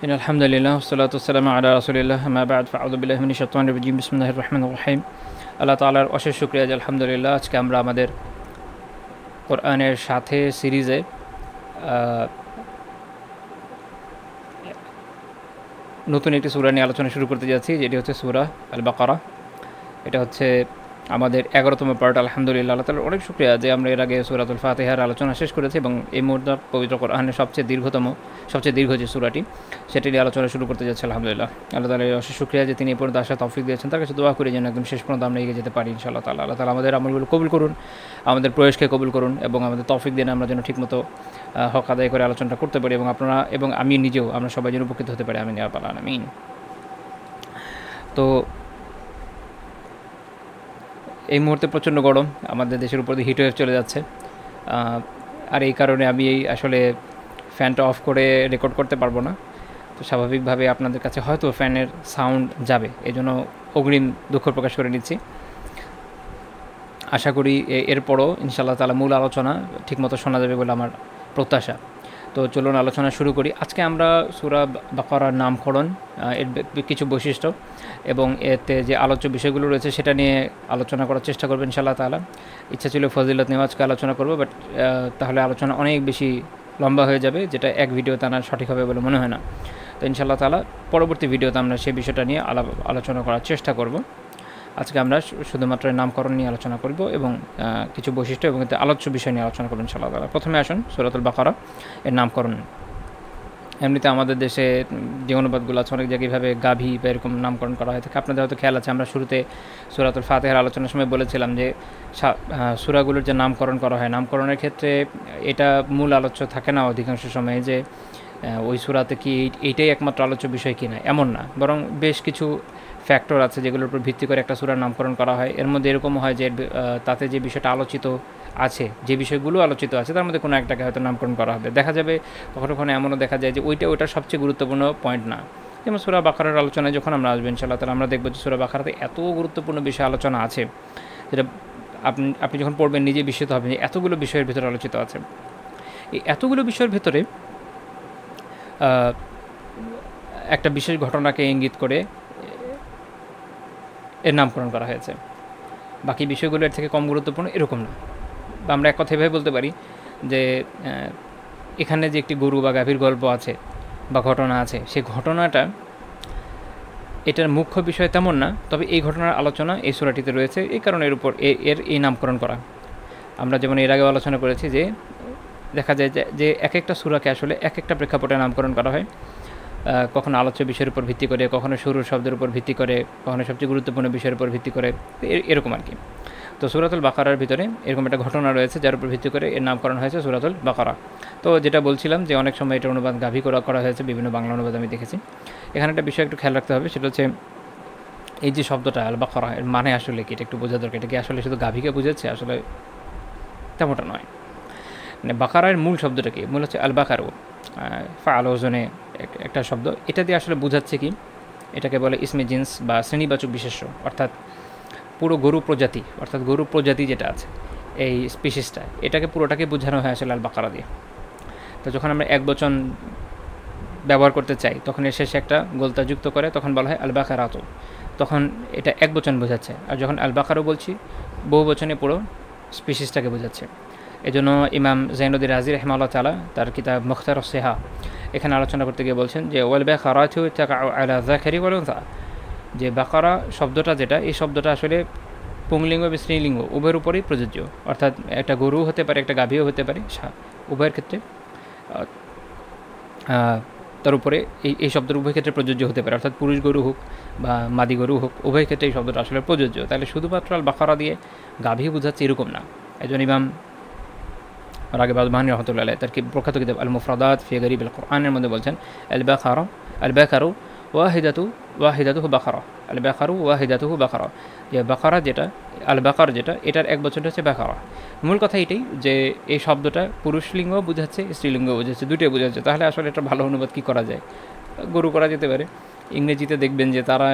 إن الحمد لله والصلاة والسلام على رسول الله أما بعد فأعوذ بالله من الشيطان الرجيم بسم الله الرحمن الرحيم আল্লাহ তাআলার অশেষ শুকরিয়া যে আলহামদুলিল্লাহ আজকে আমরা আমাদের কোরআনের সাথে সিরিজে নতুন একটি সূরা নিয়ে আলোচনা শুরু করতে যাচ্ছি, যেটি হচ্ছে সূরা আল বাকারা। এটা হচ্ছে আমাদের 11তম পার্ট। আলহামদুলিল্লাহ, আল্লাহ তাআলার অনেক শুকরিয়া যে আমরা এর আগে সূরাতুল ফাতিহার আলোচনা শেষ করেছি এবং এই মুহূর্তে পবিত্র কোরআনের সবচেয়ে দীর্ঘ যে সূরাটি সেটি নিয়ে আলোচনা শুরু করতে যাচ্ছে। আলহামদুলিল্লাহ, আল্লাহ তাআলার অশেষ শুকরিয়া যে তিনি এই পর্যন্ত আসার তৌফিক দিয়েছেন। তার কাছে দোয়া করি যেন একদম শেষ পর্যন্ত আমরা এগিয়ে যেতে পারি ইনশাআল্লাহ তাআলা। আল্লাহ তাআলা আমাদের আমলগুলো কবুল করুন, আমাদের প্রয়াসকে কবুল করুন এবং আমাদের তৌফিক দিন আমরা যেন ঠিকমতো হক আদায় করে আলোচনাটা করতে পারি এবং আপনারা এবং আমি নিজেও আমরা সবাই যেন উপকৃত হতে পারি। আমিন ইয়া রাব্বাল আলামিন। তো এই মুহূর্তে প্রচণ্ড গরম, আমাদের দেশের উপর দিয়ে হিটওয়েভ চলে যাচ্ছে, আর এই কারণে আমি আসলে ফ্যানটা অফ করে রেকর্ড করতে পারবো না। তো স্বাভাবিকভাবে আপনাদের কাছে হয়তো ফ্যানের সাউন্ড যাবে, এই জন্য অগ্রিম দুঃখ প্রকাশ করে নিচ্ছি। আশা করি এরপরও ইনশাআল্লাহ তাআলা মূল আলোচনা ঠিকমতো শোনা যাবে বলে আমার প্রত্যাশা। তো চলুন আলোচনা শুরু করি। আজকে আমরা সূরা বাকারার নামকরণ, এর কিছু বৈশিষ্ট্য এবং এতে যে আলোচ্য বিষয়গুলো রয়েছে সেটা নিয়ে আলোচনা করার চেষ্টা করবো ইনশাআল্লাহ তাআলা। ইচ্ছা ছিল ফজিলত নিয়ে আজকে আলোচনা করবো, বাট তাহলে আলোচনা অনেক বেশি লম্বা হয়ে যাবে, যেটা এক ভিডিওতে আনা সঠিক হবে বলে মনে হয় না। তো ইনশাআল্লাহ তাআলা পরবর্তী ভিডিওতে আমরা সেই বিষয়টা নিয়ে আলোচনা করার চেষ্টা করব। আজকে আমরা শুধুমাত্র নামকরণ নিয়ে আলোচনা করব এবং কিছু বৈশিষ্ট্য এবং আলোচ্য বিষয় নিয়ে আলোচনা করব ইনশাআল্লাহ তাআলা। প্রথমে আসুন সূরাতুল বাকারা এর নামকরণ। এমনিতে আমাদের দেশে যে অনুবাদগুলো আছে অনেক জায়গায় এভাবে গাভী বা এরকম নামকরণ করা হয়ে থাকে। আপনাদের হয়তো খেয়াল আছে, আমরা শুরুতে সূরাতুল ফাতিহার আলোচনার সময় বলেছিলাম যে সূরাগুলোর যে নামকরণ করা হয়, নামকরণের ক্ষেত্রে এটা মূল আলোচ্য থাকে না অধিকাংশ সময়ে যে ওই সূরাতে কি এইটাই একমাত্র আলোচ্য বিষয় কি না, এমন না, বরং বেশ কিছু ফ্যাক্টর আছে যেগুলোর উপর ভিত্তি করে একটা সূরার নামকরণ করা হয়। এর মধ্যে এরকম হয় যে তাতে যে বিষয়টা আলোচিত আছে, যে বিষয়গুলো আলোচিত আছে তার মধ্যে কোনো একটাকে হয়তো নামকরণ করা হবে। দেখা যাবে কখনো কখনো এমনও দেখা যায় যে ওইটার সবচেয়ে গুরুত্বপূর্ণ পয়েন্ট না। যেমন সূরা বাকারার আলোচনায় যখন আমরা আসবো ইনশাআল্লাহ তাআলা আমরা দেখব যে সূরা বাকারাতে এত গুরুত্বপূর্ণ বিষয় আলোচনা আছে যেটা আপনি যখন পড়বেন নিজে বিস্মিত হবেন যে এতগুলো বিষয়ের ভিতরে আলোচিত আছে। এই এতগুলো বিষয়ের ভিতরে একটা বিশেষ ঘটনাকে ইঙ্গিত করে এর নামকরণ করা হয়েছে। বাকি বিষয়গুলো এর থেকে কম গুরুত্বপূর্ণ এরকম না। বা আমরা এক কথা এভাবে বলতে পারি যে এখানে যে একটি গরু বা গাভীর গল্প আছে বা ঘটনা আছে, সেই ঘটনাটা এটার মুখ্য বিষয় তেমন না, তবে এই ঘটনার আলোচনা এই সূরাটিতে রয়েছে, এই কারণে এর উপর এই নামকরণ করা। আমরা যেমন এর আগেও আলোচনা করেছি যে দেখা যায় যে এক একটা সূরাকে আসলে এক একটা প্রেক্ষাপটে নামকরণ করা হয়, কখনো আলোচ্য বিষয়ের উপর ভিত্তি করে, কখনো শুরুর শব্দের উপর ভিত্তি করে, কখনো সবচেয়ে গুরুত্বপূর্ণ বিষয়ের উপর ভিত্তি করে, এরকম আর কি। তো সূরাতুল বাকারার ভিতরে এরকম একটা ঘটনা রয়েছে যার উপর ভিত্তি করে এর নামকরণ হয়েছে সূরাতুল বাকারা। তো যেটা বলছিলাম যে অনেক সময় এটা অনুবাদ গাভী করা হয়েছে, বিভিন্ন বাংলা অনুবাদ আমি দেখেছি। এখানে একটা বিষয় একটু খেয়াল রাখতে হবে, সেটা হচ্ছে এই যে শব্দটা আল বাকারা, এর মানে আসলে কি, এটা একটু বোঝা দরকার। এটা কি আসলে শুধু গাভীকে বোঝাচ্ছে? আসলে তেমনটা নয়। মানে বাকারার মূল শব্দটা কি? মূল হচ্ছে আল বাকারু, ফাআল ওজনে একটা শব্দ। এটা দিয়ে আসলে বোঝাচ্ছে কি, এটাকে বলে ইসমে জিন্স বা শ্রেণীবাচক বিশেষ্য, অর্থাৎ পুরো গরু প্রজাতি, অর্থাৎ গরু প্রজাতি যেটা আছে এই স্পিসিসটা, এটাকে পুরোটাকে বোঝানো হয় আসলে আল বাকারা দিয়ে। তো যখন আমরা এক বচন ব্যবহার করতে চাই তখন এর শেষে একটা গোলতা যুক্ত করে তখন বলা হয় আল বাকারাতু, তখন এটা এক বচন বোঝাচ্ছে। আর যখন আল বাকারু বলছি বহু বচনে পুরো স্পিসিসটাকে বোঝাচ্ছে। এজন্য ইমাম জাইনুদ্দিন রাজি রাহিমাহুল্লাহ তাআলা তার কিতাব মুখতার সিহা এখানে আলোচনা করতে গিয়ে বলছেন যে ওয়াল বাকারাতু তাকাউ আলা যাকারি ওয়াল উনসা, যে বাকারা শব্দটা যেটা, এই শব্দটা আসলে পুংলিঙ্গ এবং স্ত্রীলিঙ্গ উভয়ের উপরেই প্রযোজ্য, অর্থাৎ একটা গরু হতে পারে, একটা গাভীও হতে পারে, উভয়ের ক্ষেত্রে তার উপরে এই শব্দের উভয় ক্ষেত্রে প্রযোজ্য হতে পারে, অর্থাৎ পুরুষ গরু হোক বা মাদি গরু হোক, উভয় ক্ষেত্রে এই শব্দটা আসলে প্রযোজ্য। তাহলে শুধুমাত্র আল বাকারা দিয়ে গাভী বোঝাচ্ছে এরকম না। একজন ইমাম রাগিব আল-বাহনী রহমাতুল্লাহ আলাইহি তার কি প্রখ্যাত কিতাব আল মুফরাদাত ফি গরিব আল কোরআনের মধ্যে বলছেন আল বাকারু ওয়াহিদাতুহু বাকারা, আল বাকারু ওয়াহিদাতুহু বাকারা, যে বাকারা যেটা, আল বাকার যেটা, এটার এক বচনটা হচ্ছে বাকারা। মূল কথা এটাই যে এই শব্দটা পুরুষলিঙ্গ বোঝাচ্ছে, স্ত্রীলিঙ্গ বোঝাচ্ছে, দুটোই বোঝাচ্ছে। তাহলে আসলে এটা ভালো অনুবাদ কী করা যায়? গরু করা যেতে পারে। ইংরেজিতে দেখবেন যে তারা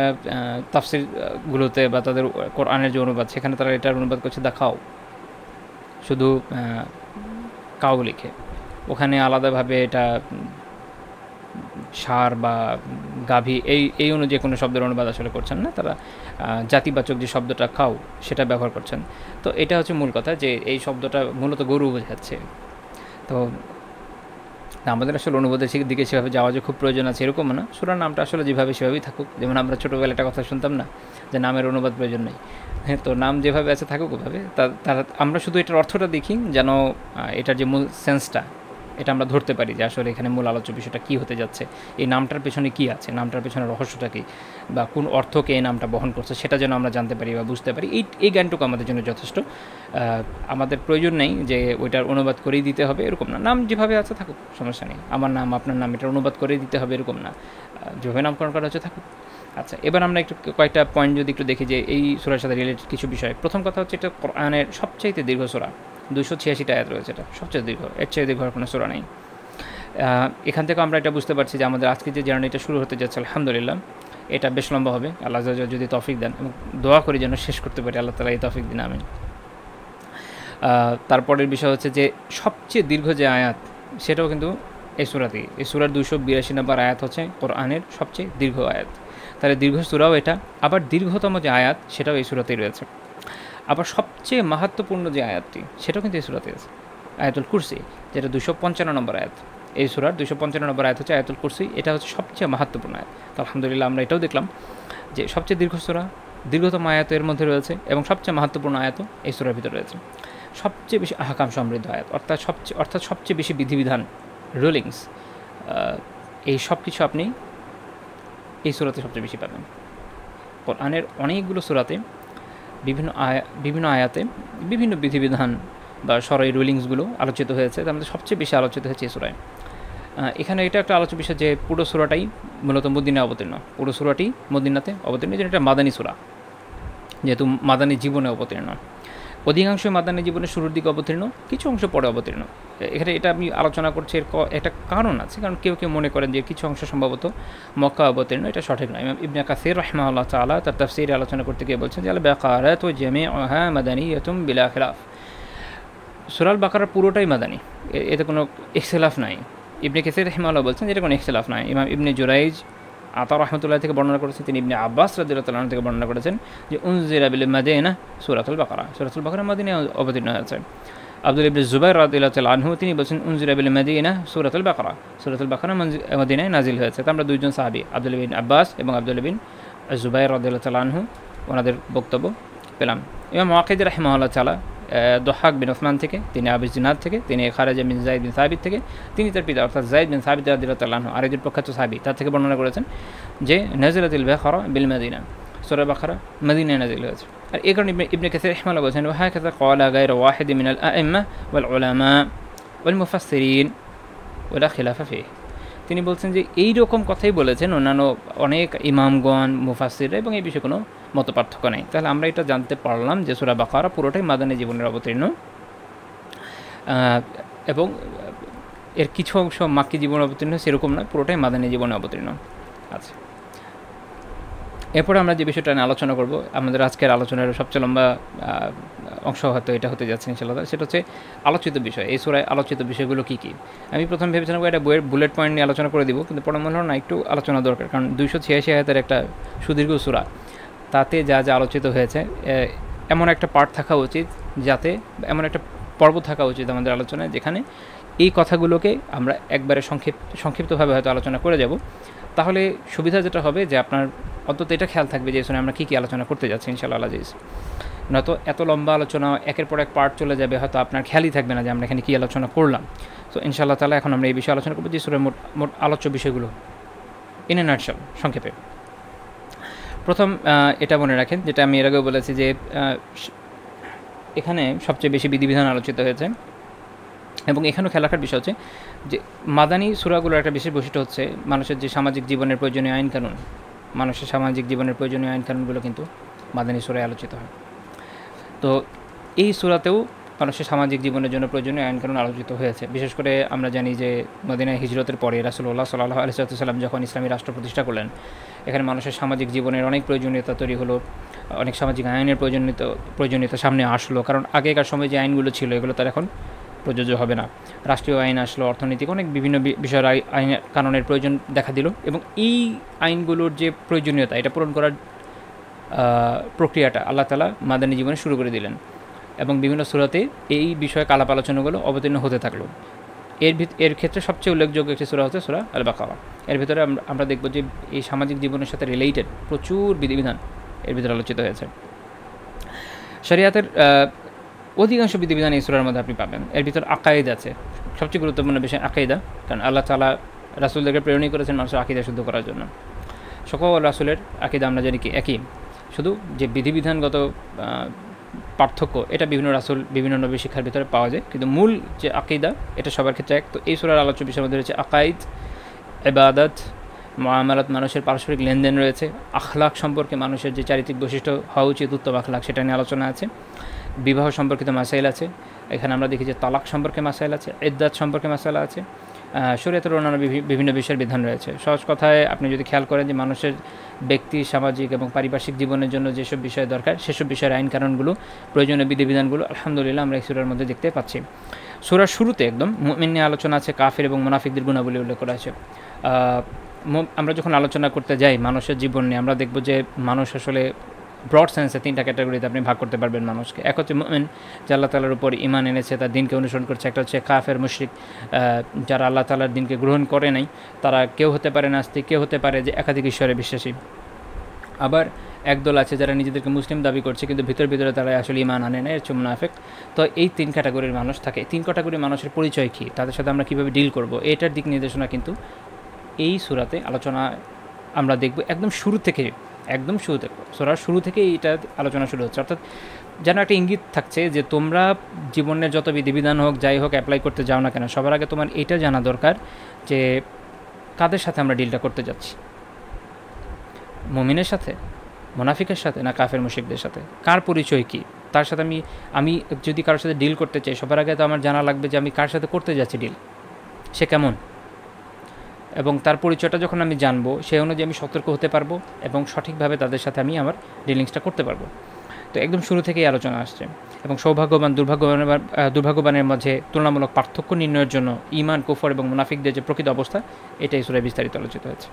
তাফসিরগুলোতে বা তাদের কোরআনের যে অনুবাদ সেখানে তারা এটার অনুবাদ করছে দ্য কাউ, শুধু কাউ লিখে, ওখানে আলাদাভাবে এটা ষাঁড় বা গাভী এই অনুযায়ী কোনো শব্দের অনুবাদ আসলে করছেন না, তারা জাতিবাচক যে শব্দটা কাউ সেটা ব্যবহার করছেন। তো এটা হচ্ছে মূল কথা, যে এই শব্দটা মূলত গরু বোঝাচ্ছে। তো আমাদের আসলে অনুবাদের দিকে সেভাবে যাওয়া যে খুব প্রয়োজন আছে এরকম না, সূরার নামটা আসলে যেভাবে সেভাবেই থাকুক। যেমন আমরা ছোটোবেলায় একটা কথা শুনতাম না, যে নামের অনুবাদ প্রয়োজন নেই। হ্যাঁ, তো নাম যেভাবে আছে থাকুক ওভাবে। তারা আমরা শুধু এটার অর্থটা দেখি, যেন এটার যে মূল সেন্সটা এটা আমরা ধরতে পারি, যে আসলে এখানে মূল আলোচ্য বিষয়টা কী হতে যাচ্ছে, এই নামটার পেছনে কী আছে, নামটার পেছনে রহস্যটা কী, বা কোন অর্থকে এই নামটা বহন করছে সেটা যেন আমরা জানতে পারি বা বুঝতে পারি। এই জ্ঞানটুকু আমাদের জন্য যথেষ্ট। আমাদের প্রয়োজন নেই যে ওইটার অনুবাদ করেই দিতে হবে এরকম না, নাম যেভাবে আছে থাকুক, সমস্যা নেই। আমার নাম আপনার নাম এটার অনুবাদ করেই দিতে হবে এরকম না, যেভাবে নামকরণ করা হচ্ছে থাকুক। আচ্ছা, এবার আমরা একটু কয়েকটা পয়েন্ট যদি একটু দেখি যে এই সূরার সাথে রিলেটেড কিছু বিষয়। প্রথম কথা হচ্ছে, এটা কোরআনের সবচাইতে দীর্ঘ সূরা, 286টা আয়াত রয়েছে, এটা সবচেয়ে দীর্ঘ, এর চেয়ে দীর্ঘ কোনো সূরা নেই। এখান থেকে আমরা এটা বুঝতে পারছি যে আমাদের আজকে যে জার্নিটা শুরু হতে যাচ্ছে আলহামদুলিল্লাহ এটা বেশ লম্বা হবে, আল্লাহ যদি তৌফিক দেন, এবং দোয়া করি যেন শেষ করতে পারি, আল্লাহ তাআলা এই তৌফিক দিন, আমিন। তারপরের বিষয় হচ্ছে যে সবচেয়ে দীর্ঘ যে আয়াত সেটাও কিন্তু এই সূরাতেই। এই সূরার 282 নম্বর আয়াত হচ্ছে কোরআনের সবচেয়ে দীর্ঘ আয়াত। তাহলে দীর্ঘ সূরাও এটা, আবার দীর্ঘতম যে আয়াত সেটাও এই সূরাতেই রয়েছে। আবার সবচেয়ে মাহাত্ম্যপূর্ণ যে আয়াতটি সেটাও কিন্তু এই সূরাতে আছে, আয়াতুল কুরসি, যেটা 255 নম্বর আয়াত। এই সূরার 255 নম্বর আয়াত হচ্ছে আয়াতুল কুরসি, এটা হচ্ছে সবচেয়ে মাহাত্ম্যপূর্ণ আয়াত। তো আলহামদুলিল্লাহ আমরা এটাও দেখলাম যে সবচেয়ে দীর্ঘ সূরা, দীর্ঘতম আয়াত এর মধ্যে রয়েছে, এবং সবচেয়ে মাহাত্ম্যপূর্ণ আয়াতও এই সূরার ভিতরে রয়েছে। সবচেয়ে বেশি আহকাম সমৃদ্ধ আয়াত, অর্থাৎ সবচেয়ে বেশি বিধিবিধান, রুলিংস, এই সব কিছু আপনি এই সূরাতে সবচেয়ে বেশি পাবেন। কোরআনের অনেকগুলো সূরাতে বিভিন্ন আয়াতে বিভিন্ন বিধিবিধান বা শরঈ রুলিংসগুলো আলোচিত হয়েছে, তার মধ্যে সবচেয়ে বেশি আলোচিত হয়েছে এই সূরায়। এখানে এটা একটা আলোচ্য বিষয় যে পুরো সূরাটাই মূলত মদিনায় অবতীর্ণ, পুরো সূরাটি মদিনাতে অবতীর্ণ, যেটা এটা মাদানী সূরা, যেহেতু মাদানী জীবনে অবতীর্ণ। অধিকাংশ মাদানী জীবনের শুরুর দিকে অবতীর্ণ, কিছু অংশ পরে অবতীর্ণ। এখানে এটা আমি আলোচনা করছি, এর একটা কারণ আছে, কারণ কেউ কেউ মনে করেন যে কিছু অংশ সম্ভবত মক্কা অবতীর্ণ, এটা সঠিক নয়। ইমাম ইবনে কাসির রাহিমাহুল্লাহ তাআলা তার তাফসীরে আলোচনা করতে গিয়ে বলছেন যে আল বাকারাতু জামিউহা মাদানিয়াতুম বিলা খিলাফ, সূরা আল বাকারা পুরোটাই মাদানী, এতে কোনো ইখতিলাফ নাই। ইবনে কাসির রাহিমাহুল্লাহ বলছেন যে এটা কোনো ইখতিলাফ নাই। ইমাম ইবনে জুরাইজ আতা রাহমাতুল্লাহ থেকে বর্ণনা করেছেন, তিনি ইবনে আব্বাস রাদিয়াল্লাহু তাআলা থেকে বর্ণনা করেছেন যে উনজিলা বিল মাদিনা সূরাতুল বাকারা, সূরাতুল বাকারা মদিনায় অবতীর্ণ হয়েছে। আব্দুল ইবনে জুবাইর রাদিয়াল্লাহু তাআলা আনহু তিনি বলেছেন উনজিলা বিল মাদিনা সূরাতুল বাকারা, সূরাতুল বাকারা মদিনায় নাজিল হয়েছে। তো আমরা দুইজন সাহাবী আব্দুল ইবনে আব্বাস এবং আব্দুল ইবনে জুবাইর রাদিয়াল্লাহু তাআলা আনহু ওনাদের বক্তব্য পেলাম। ইমাম ওয়াকিদ রাহিমাহুল্লাহ তাআলা দহাক বিন ওসমান থেকে, তিনি আবু জিনাদ থেকে, তিনি খারাজা বিন যায়েদ বিন সাবিত থেকে, তিনি তার পিতা অর্থাৎ যায়েদ বিন সাবিত রাদিয়াল্লাহু তাআলা আনহু আরেকজন প্রখ্যাত সাহাবী, তার থেকে বর্ণনা করেছেন যে নাজিলাতুল বাকারা বিল মাদিনা, সূরা বাকারা মদিনায় নাজিল হয়েছে। আর এই কারণে ইবনে কাসির রাহিমাহুল্লাহ বলেছেন ওয়াহাকাযা ক্বালা গায়রু ওয়াহিদ মিনাল আইম্মা ওয়াল উলামা ওয়াল মুফাসসিরিন ওয়ালা খিলাফা ফিহি, তিনি বলছেন যে এই রকম কথাই বলেছেন অন্যান্য অনেক ইমামগণ, মুফাসসিররা, এবং এই বিষয়ে কোনো মত পার্থক্য নেই। তাহলে আমরা এটা জানতে পারলাম যে সূরা বাকারা পুরোটাই মাদানী জীবনের অবতীর্ণ, এবং এর কিছু অংশ মাক্কি জীবনে অবতীর্ণ সেরকম নয়, পুরোটাই মাদানী জীবনে অবতীর্ণ। আচ্ছা, এরপরে আমরা যে বিষয়টা নিয়ে আলোচনা করব, আমাদের আজকের আলোচনার সবচেয়ে লম্বা অংশ হয়তো এটা হতে যাচ্ছে ইনশাআল্লাহ, সেটা হচ্ছে আলোচিত বিষয়। এই সূরায় আলোচিত বিষয়গুলো কী কী? আমি প্রথম ভেবেছিলাম এটা বইয়ের বুলেট পয়েন্ট নিয়ে আলোচনা করে দিব, কিন্তু পরে মনে হলো না, একটু আলোচনা দরকার, কারণ 286 আয়াতের একটা সুদীর্ঘ সূরা, তাতে যা যা আলোচিত হয়েছে এমন একটা পার্ট থাকা উচিত, যাতে এমন একটা পর্ব থাকা উচিত আমাদের আলোচনায়, যেখানে এই কথাগুলোকে আমরা একবারে সংক্ষিপ্তভাবে হয়তো আলোচনা করে যাব। তাহলে সুবিধা যেটা হবে যে আপনার অন্তত এটা খেয়াল থাকবে যে শুনে আমরা কী কী আলোচনা করতে যাচ্ছি ইনশাআল্লাহ আজিজ। নয়তো এত লম্বা আলোচনা, একের পর এক পার্ট চলে যাবে, হয়তো আপনার খেয়ালই থাকবে না যে আমরা এখানে কী আলোচনা করলাম। তো ইনশাআল্লাহ তাআলা এখন আমরা এই বিষয়ে আলোচনা করবো যে সূরার মোট আলোচ্য বিষয়গুলো ইন এ নাটশাল, সংক্ষেপে। প্রথম এটা মনে রাখেন, যেটা আমি এর আগেও বলেছি, যে এখানে সবচেয়ে বেশি বিধিবিধান আলোচিত হয়েছে, এবং এখানেও খেয়াল রাখার বিষয় হচ্ছে যে মাদানী সূরাগুলোর একটা বিশেষ বৈশিষ্ট্য হচ্ছে মানুষের যে সামাজিক জীবনের প্রয়োজনীয় আইনকানুন, মানুষের সামাজিক জীবনের প্রয়োজনীয় আইনকানুনগুলো কিন্তু মাদানী সূরায় আলোচিত হয়। তো এই সূরাতেও মানুষের সামাজিক জীবনের জন্য প্রয়োজনীয় আইনকানুন আলোচিত হয়েছে। বিশেষ করে আমরা জানি যে মদিনায় হিজরতের পরে রাসূলুল্লাহ সাল্লাল্লাহু আলাইহি ওয়াসাল্লাম যখন ইসলামী রাষ্ট্র প্রতিষ্ঠা করলেন, এখানে মানুষের সামাজিক জীবনের অনেক প্রয়োজনীয়তা তৈরি হলো, অনেক সামাজিক আইনের প্রয়োজনীয়তা সামনে আসলো। কারণ আগেকার সময় যে আইনগুলো ছিল এগুলো তার এখন প্রযোজ্য হবে না। রাষ্ট্রীয় আইন আসলো, অর্থনৈতিক অনেক বিভিন্ন বিষয়ের আইন কানুনের প্রয়োজন দেখা দিল, এবং এই আইনগুলোর যে প্রয়োজনীয়তা এটা পূরণ করার প্রক্রিয়াটা আল্লাহ তাআলা মাদানী জীবনে শুরু করে দিলেন, এবং বিভিন্ন সূরাতে এই বিষয়ক আলাপ আলোচনাগুলো অবতীর্ণ হতে থাকলো। এর ক্ষেত্রে সবচেয়ে উল্লেখযোগ্য একটি সূরা হচ্ছে সূরা আল বাকারা। এর ভিতরে আমরা দেখব যে এই সামাজিক জীবনের সাথে রিলেটেড প্রচুর বিধিবিধান এর ভিতরে আলোচিত হয়েছে। শরিয়াতের অধিকাংশ বিধিবিধান এই সূরার মধ্যে আপনি পাবেন। এর ভিতর আকায়েদ আছে, সবচেয়ে গুরুত্বপূর্ণ বিষয় আকাইদা, কারণ আল্লাহ তাআলা রাসূলদেরকে প্রেরণই করেছেন মানুষের আকীদা শুদ্ধ করার জন্য। সকল রাসূলের আকীদা আমরা জানি কি একই, শুধু যে বিধিবিধানগত পার্থক্য এটা বিভিন্ন রাসূল বিভিন্ন নবী শিক্ষার ভিতরে পাওয়া যায়, কিন্তু মূল যে আকীদা এটা সবার ক্ষেত্রে এক। তো এই সূরার আলোচ্য বিষয়ের মধ্যে রয়েছে আকাইদ, ইবাদত, মুআমালাত, মানুষের পারস্পরিক লেনদেন রয়েছে, আখলাক সম্পর্কে মানুষের যে চারিত্রিক বৈশিষ্ট্য হওয়া উচিত, উত্তম আখলাক, সেটা নিয়ে আলোচনা আছে। বিবাহ সম্পর্কিত মাসাইল আছে, এখানে আমরা দেখি যে তালাক সম্পর্কে মাসাইল আছে, ইদ্দাত সম্পর্কে মাসাইল আছে, শরীয়তের অন্যান্য বিভিন্ন বিষয়ের বিধান রয়েছে। সহজ কথায় আপনি যদি খেয়াল করেন যে মানুষের ব্যক্তি, সামাজিক এবং পারিপার্শ্বিক জীবনের জন্য যেসব বিষয় দরকার সেসব বিষয়ের আইন কানুনগুলো, প্রয়োজনীয় বিধিবিধানগুলো আলহামদুলিল্লাহ আমরা এই সূরার মধ্যে দেখতে পাচ্ছি। সূরার শুরুতে একদম মুমিন নিয়ে আলোচনা আছে, কাফির এবং মুনাফিকদের গুণাবলী উল্লেখ করা আছে। আমরা যখন আলোচনা করতে যাই মানুষের জীবন নিয়ে, আমরা দেখব যে মানুষ আসলে ব্রড সেন্সে 3টা ক্যাটাগরিতে আপনি ভাগ করতে পারবেন মানুষকে। এক হচ্ছে মুমিন, যে আল্লাহ তাআলার উপর ঈমান এনেছে, তার দিনকে অনুসরণ করছে। একটা হচ্ছে কাফের, মুশরিক, যারা আল্লাহ তাআলার দিনকে গ্রহণ করে নাই। তারা কেউ হতে পারে নাস্তিক, কেউ হতে পারে যে একাধিক ঈশ্বরে বিশ্বাসী। আবার একদল আছে যারা নিজেদেরকে মুসলিম দাবি করছে কিন্তু ভিতরে তারা আসলে ঈমান আনে না, এর হচ্ছে মুনাফিক। তো এই 3 ক্যাটাগরির মানুষ থাকে। 3 ক্যাটাগরির মানুষের পরিচয় কী, তাদের সাথে আমরা কীভাবে ডিল করব, এটার দিক নির্দেশনা কিন্তু এই সূরাতে আলোচনা আমরা দেখব। একদম শুরু থেকে সূরার শুরু থেকে এটা আলোচনা শুরু হচ্ছে, অর্থাৎ যেন একটা ইঙ্গিত থাকছে যে তোমরা জীবনের যত বিধিবিধান হোক, যাই হোক, অ্যাপ্লাই করতে যাও না কেন, সবার আগে তোমার এটা জানা দরকার যে কাদের সাথে আমরা ডিলটা করতে যাচ্ছি, মুমিনের সাথে, মুনাফিকের সাথে, না কাফের মুশরিকদের সাথে, কার পরিচয় কী, তার সাথে আমি যদি কারোর সাথে ডিল করতে চাই, সবার আগে তো আমার জানা লাগবে যে আমি কার সাথে করতে যাচ্ছি ডিল, সে কেমন, এবং তার পরিচয়টা যখন আমি জানবো সেই অনুযায়ী আমি সতর্ক হতে পারবো এবং সঠিকভাবে তাদের সাথে আমি আমার ডিলিংসটা করতে পারবো। তো একদম শুরু থেকেই আলোচনা আসছে, এবং সৌভাগ্যবান দুর্ভাগ্যবানের মাঝে তুলনামূলক পার্থক্য নির্ণয়ের জন্য ঈমান, কুফর এবং মুনাফিকদের যে প্রকৃত অবস্থা এটা এই সূরায় বিস্তারিত আলোচিত হয়েছে।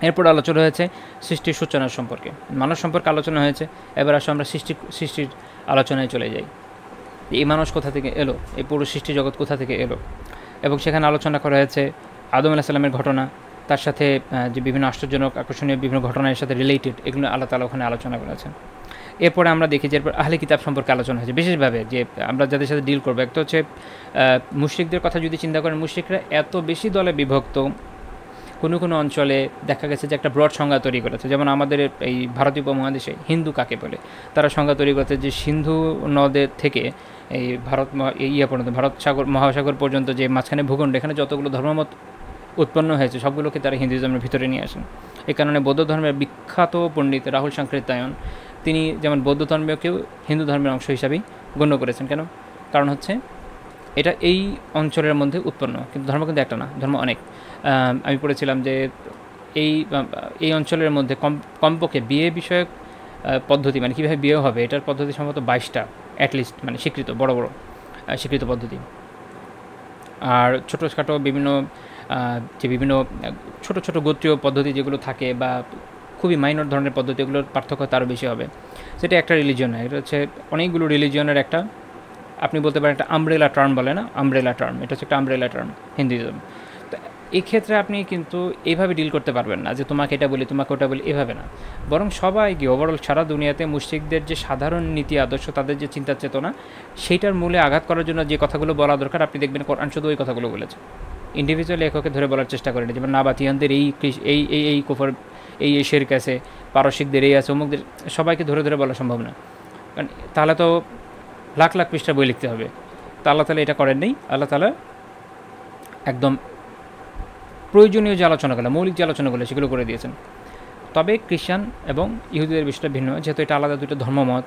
এরপর আলোচনা হয়েছে সৃষ্টির সূচনা সম্পর্কে, মানুষ সম্পর্কে আলোচনা হয়েছে। এবার আসলে আমরা সৃষ্টির আলোচনায় চলে যাই। এই মানুষ কোথা থেকে এলো, এই পুরো সৃষ্টি জগৎ কোথা থেকে এলো, এবং সেখানে আলোচনা করা হয়েছে আদম আলাইহিস সালামের ঘটনা, তার সাথে যে বিভিন্ন আশ্চর্যজনক আকর্ষণীয় বিভিন্ন ঘটনার সাথে রিলেটেড, এগুলো আল্লাহ তাআলা ওখানে আলোচনা করেছেন। এরপরে আমরা দেখি যে এরপর আহলে কিতাব সম্পর্কে আলোচনা হয়েছে বিশেষভাবে, যে আমরা যাদের সাথে ডিল করবো। একটা হচ্ছে মুশরিকদের কথা যদি চিন্তা করেন, মুশরিকরা এত বেশি দলে বিভক্ত, কোনো অঞ্চলে দেখা গেছে যে একটা ব্রড সংজ্ঞা তৈরি করেছে। যেমন আমাদের এই ভারতীয় উপমহাদেশে হিন্দু কাকে বলে, তারা সংজ্ঞা তৈরি করেছে যে সিন্ধু নদের থেকে এই পর্যন্ত, ভারত মহাসাগর পর্যন্ত যে মাঝখানে ভূখণ্ড, এখানে যতগুলো ধর্মমত উৎপন্ন হয়েছে সবগুলোকে তারা হিন্দুইজমের ভিতরে নিয়ে আসেন। এই কারণে বৌদ্ধ ধর্মের বিখ্যাত পণ্ডিত রাহুল সাংকৃত্যায়ন, তিনি যেমন বৌদ্ধ ধর্মকেও হিন্দু ধর্মের অংশ হিসাবেই গণ্য করেছেন। কেন? কারণ হচ্ছে এটা এই অঞ্চলের মধ্যে উৎপন্ন, কিন্তু ধর্ম কিন্তু একটা না, ধর্ম অনেক। আমি পড়েছিলাম যে এই অঞ্চলের মধ্যে কমপক্ষে বিয়ে বিষয়ক পদ্ধতি, মানে কীভাবে বিয়ে হবে এটার পদ্ধতি সম্ভবত 22টা অ্যাটলিস্ট, মানে স্বীকৃত বড় স্বীকৃত পদ্ধতি। আর ছোটোখাটো বিভিন্ন ছোট গোত্রীয় পদ্ধতি যেগুলো থাকে বা খুবই মাইনর ধরনের পদ্ধতি, এগুলোর পার্থক্য তারও বেশি হবে। সেটা একটা রিলিজিয়ন, এটা হচ্ছে অনেকগুলো রিলিজিয়নের একটা, আপনি বলতে পারেন একটা আমব্রেলা টার্ম বলে না, আমব্রেলা টার্ম, এটা হচ্ছে একটা আমব্রেলা টার্ম হিন্দুইজম। তো এক্ষেত্রে আপনি কিন্তু এইভাবে ডিল করতে পারবেন না যে তোমাকে এটা বলি তোমাকে ওটা বলি, এভাবে না। বরং সবাইকে ওভারঅল সারা দুনিয়াতে মুশরিকদের যে সাধারণ নীতি আদর্শ, তাদের যে চিন্তা চেতনা, সেইটার মূলে আঘাত করার জন্য যে কথাগুলো বলা দরকার, আপনি দেখবেন কোরআন শুধু ওই কথাগুলো বলেছে। ইন্ডিভিজুয়াল লেখকে ধরে বলার চেষ্টা করেন, যেমন নাবাতিয়ানদের এই কুফর, এই শিরক আছে, পারসিকদের এই আছে, অমুকদের, সবাইকে ধরে বলা সম্ভব না, কারণ তাহলে তো লাখ লাখ পৃষ্ঠা বই লিখতে হবে। তা আল্লাহ তাআলা এটা করেন নেই। আল্লাহ তাআলা একদম প্রয়োজনীয় যে আলোচনাগুলো, মৌলিক যে আলোচনাগুলো, সেগুলো করে দিয়েছেন। তবে খ্রিস্টান এবং ইহুদিদের বিষয়টা ভিন্ন, যেহেতু এটা আলাদা দুটো ধর্মমত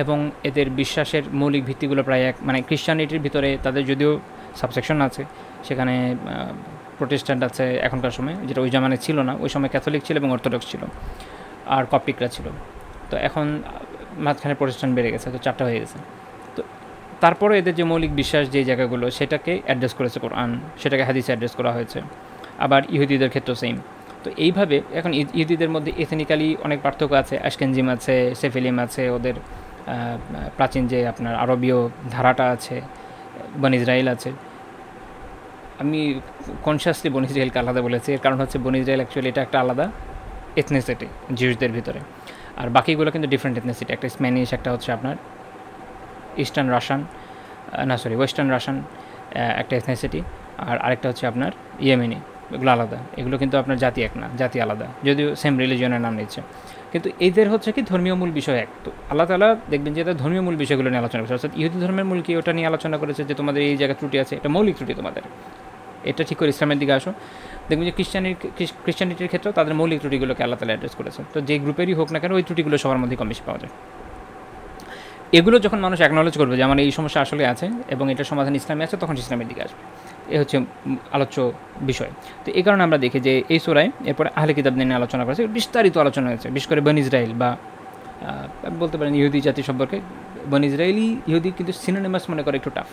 এবং এদের বিশ্বাসের মৌলিক ভিত্তিগুলো প্রায় এক। মানে খ্রিস্টানিটির ভিতরে তাদের যদিও সাবসেকশন আছে, সেখানে প্রোটেস্ট্যান্ট আছে এখনকার সময়, যেটা ওই জামানে ছিল না, ওই সময় ক্যাথলিক ছিল এবং অর্থোডক্স ছিল, আর কপটিকরা ছিল। তো এখন মাঝখানে প্রোটেস্ট্যান্ট বেড়ে গেছে, তো 4টা হয়ে গেছে। তো তারপরে এদের যে মৌলিক বিশ্বাস যে জায়গাগুলো সেটাকে অ্যাড্রেস করেছে কোরআন, সেটাকে হাদিসে অ্যাড্রেস করা হয়েছে। আবার ইহুদিদের ক্ষেত্রেও সেম। তো এইভাবে এখন ইহুদিদের মধ্যে এথনিক্যালি অনেক পার্থক্য আছে, আশকেনজিম আছে, সেফেলিম আছে, ওদের প্রাচীন যে আপনার আরবীয় ধারাটা আছে, বন ইসরায়েল আছে। আমি কনসিয়াসলি বন ইসরায়েলকে আলাদা বলেছি, এর কারণ হচ্ছে বন ইসরায়েল অ্যাকচুয়ালি এটা একটা আলাদা এথনিসিটি জিউসদের ভিতরে, আর বাকিগুলো কিন্তু ডিফারেন্ট এথনিসিটি। একটা স্প্যানিশ, একটা হচ্ছে আপনার ইস্টার্ন রাশিয়ান, ওয়েস্টার্ন রাশিয়ান একটা এথনিসিটি, আর আরেকটা হচ্ছে আপনার ইয়েমেনি। এগুলো আলাদা, এগুলো কিন্তু আপনার জাতি এক না, জাতি আলাদা, যদিও সেম রিলিজিয়নের নাম নিচ্ছে, কিন্তু এদের হচ্ছে কি ধর্মীয় মূল বিষয় এক। তো আল্লাহ তাআলা দেখবেন যে এদের ধর্মীয় মূল বিষয়গুলো নিয়ে আলোচনা করেছে, অর্থাৎ ইহুদি ধর্মের মূল কি ওটা নিয়ে আলোচনা করেছে যে তোমাদের এই জায়গায় ত্রুটি আছে, এটা মৌলিক ত্রুটি তোমাদের, এটা ঠিক করে ইসলামের দিকে আসো। দেখবেন যে ক্রিশ্চিয়ানিটির ক্ষেত্রেও তাদের মৌলিক ত্রুটিগুলোকে আল্লাহ তাআলা অ্যাড্রেস করেছে। তো যে গ্রুপেরই হোক না কেন ওই ত্রুটিগুলো সবার মধ্যে কম বেশি পাওয়া যায়। এগুলো যখন মানুষ অ্যাকনলেজ করবে যে আমার এই সমস্যা আসলে আছে এবং এটার সমাধান ইসলামে আছে, তখন ইসলামের দিকে আসবে। এ হচ্ছে আলোচ্য বিষয়। তো এই কারণে আমরা দেখি যে এই সূরায় এরপরে আহলে কিতাব নিয়ে আলোচনা করেছে, বিস্তারিত আলোচনা হয়েছে, বিশেষ করে বনি ইসরাইল বা বলতে পারেন ইহুদি জাতি সম্পর্কে। বনি ইসরায়েলি ইহুদি কিন্তু সিনোনিমাস মনে করে একটু টাফ।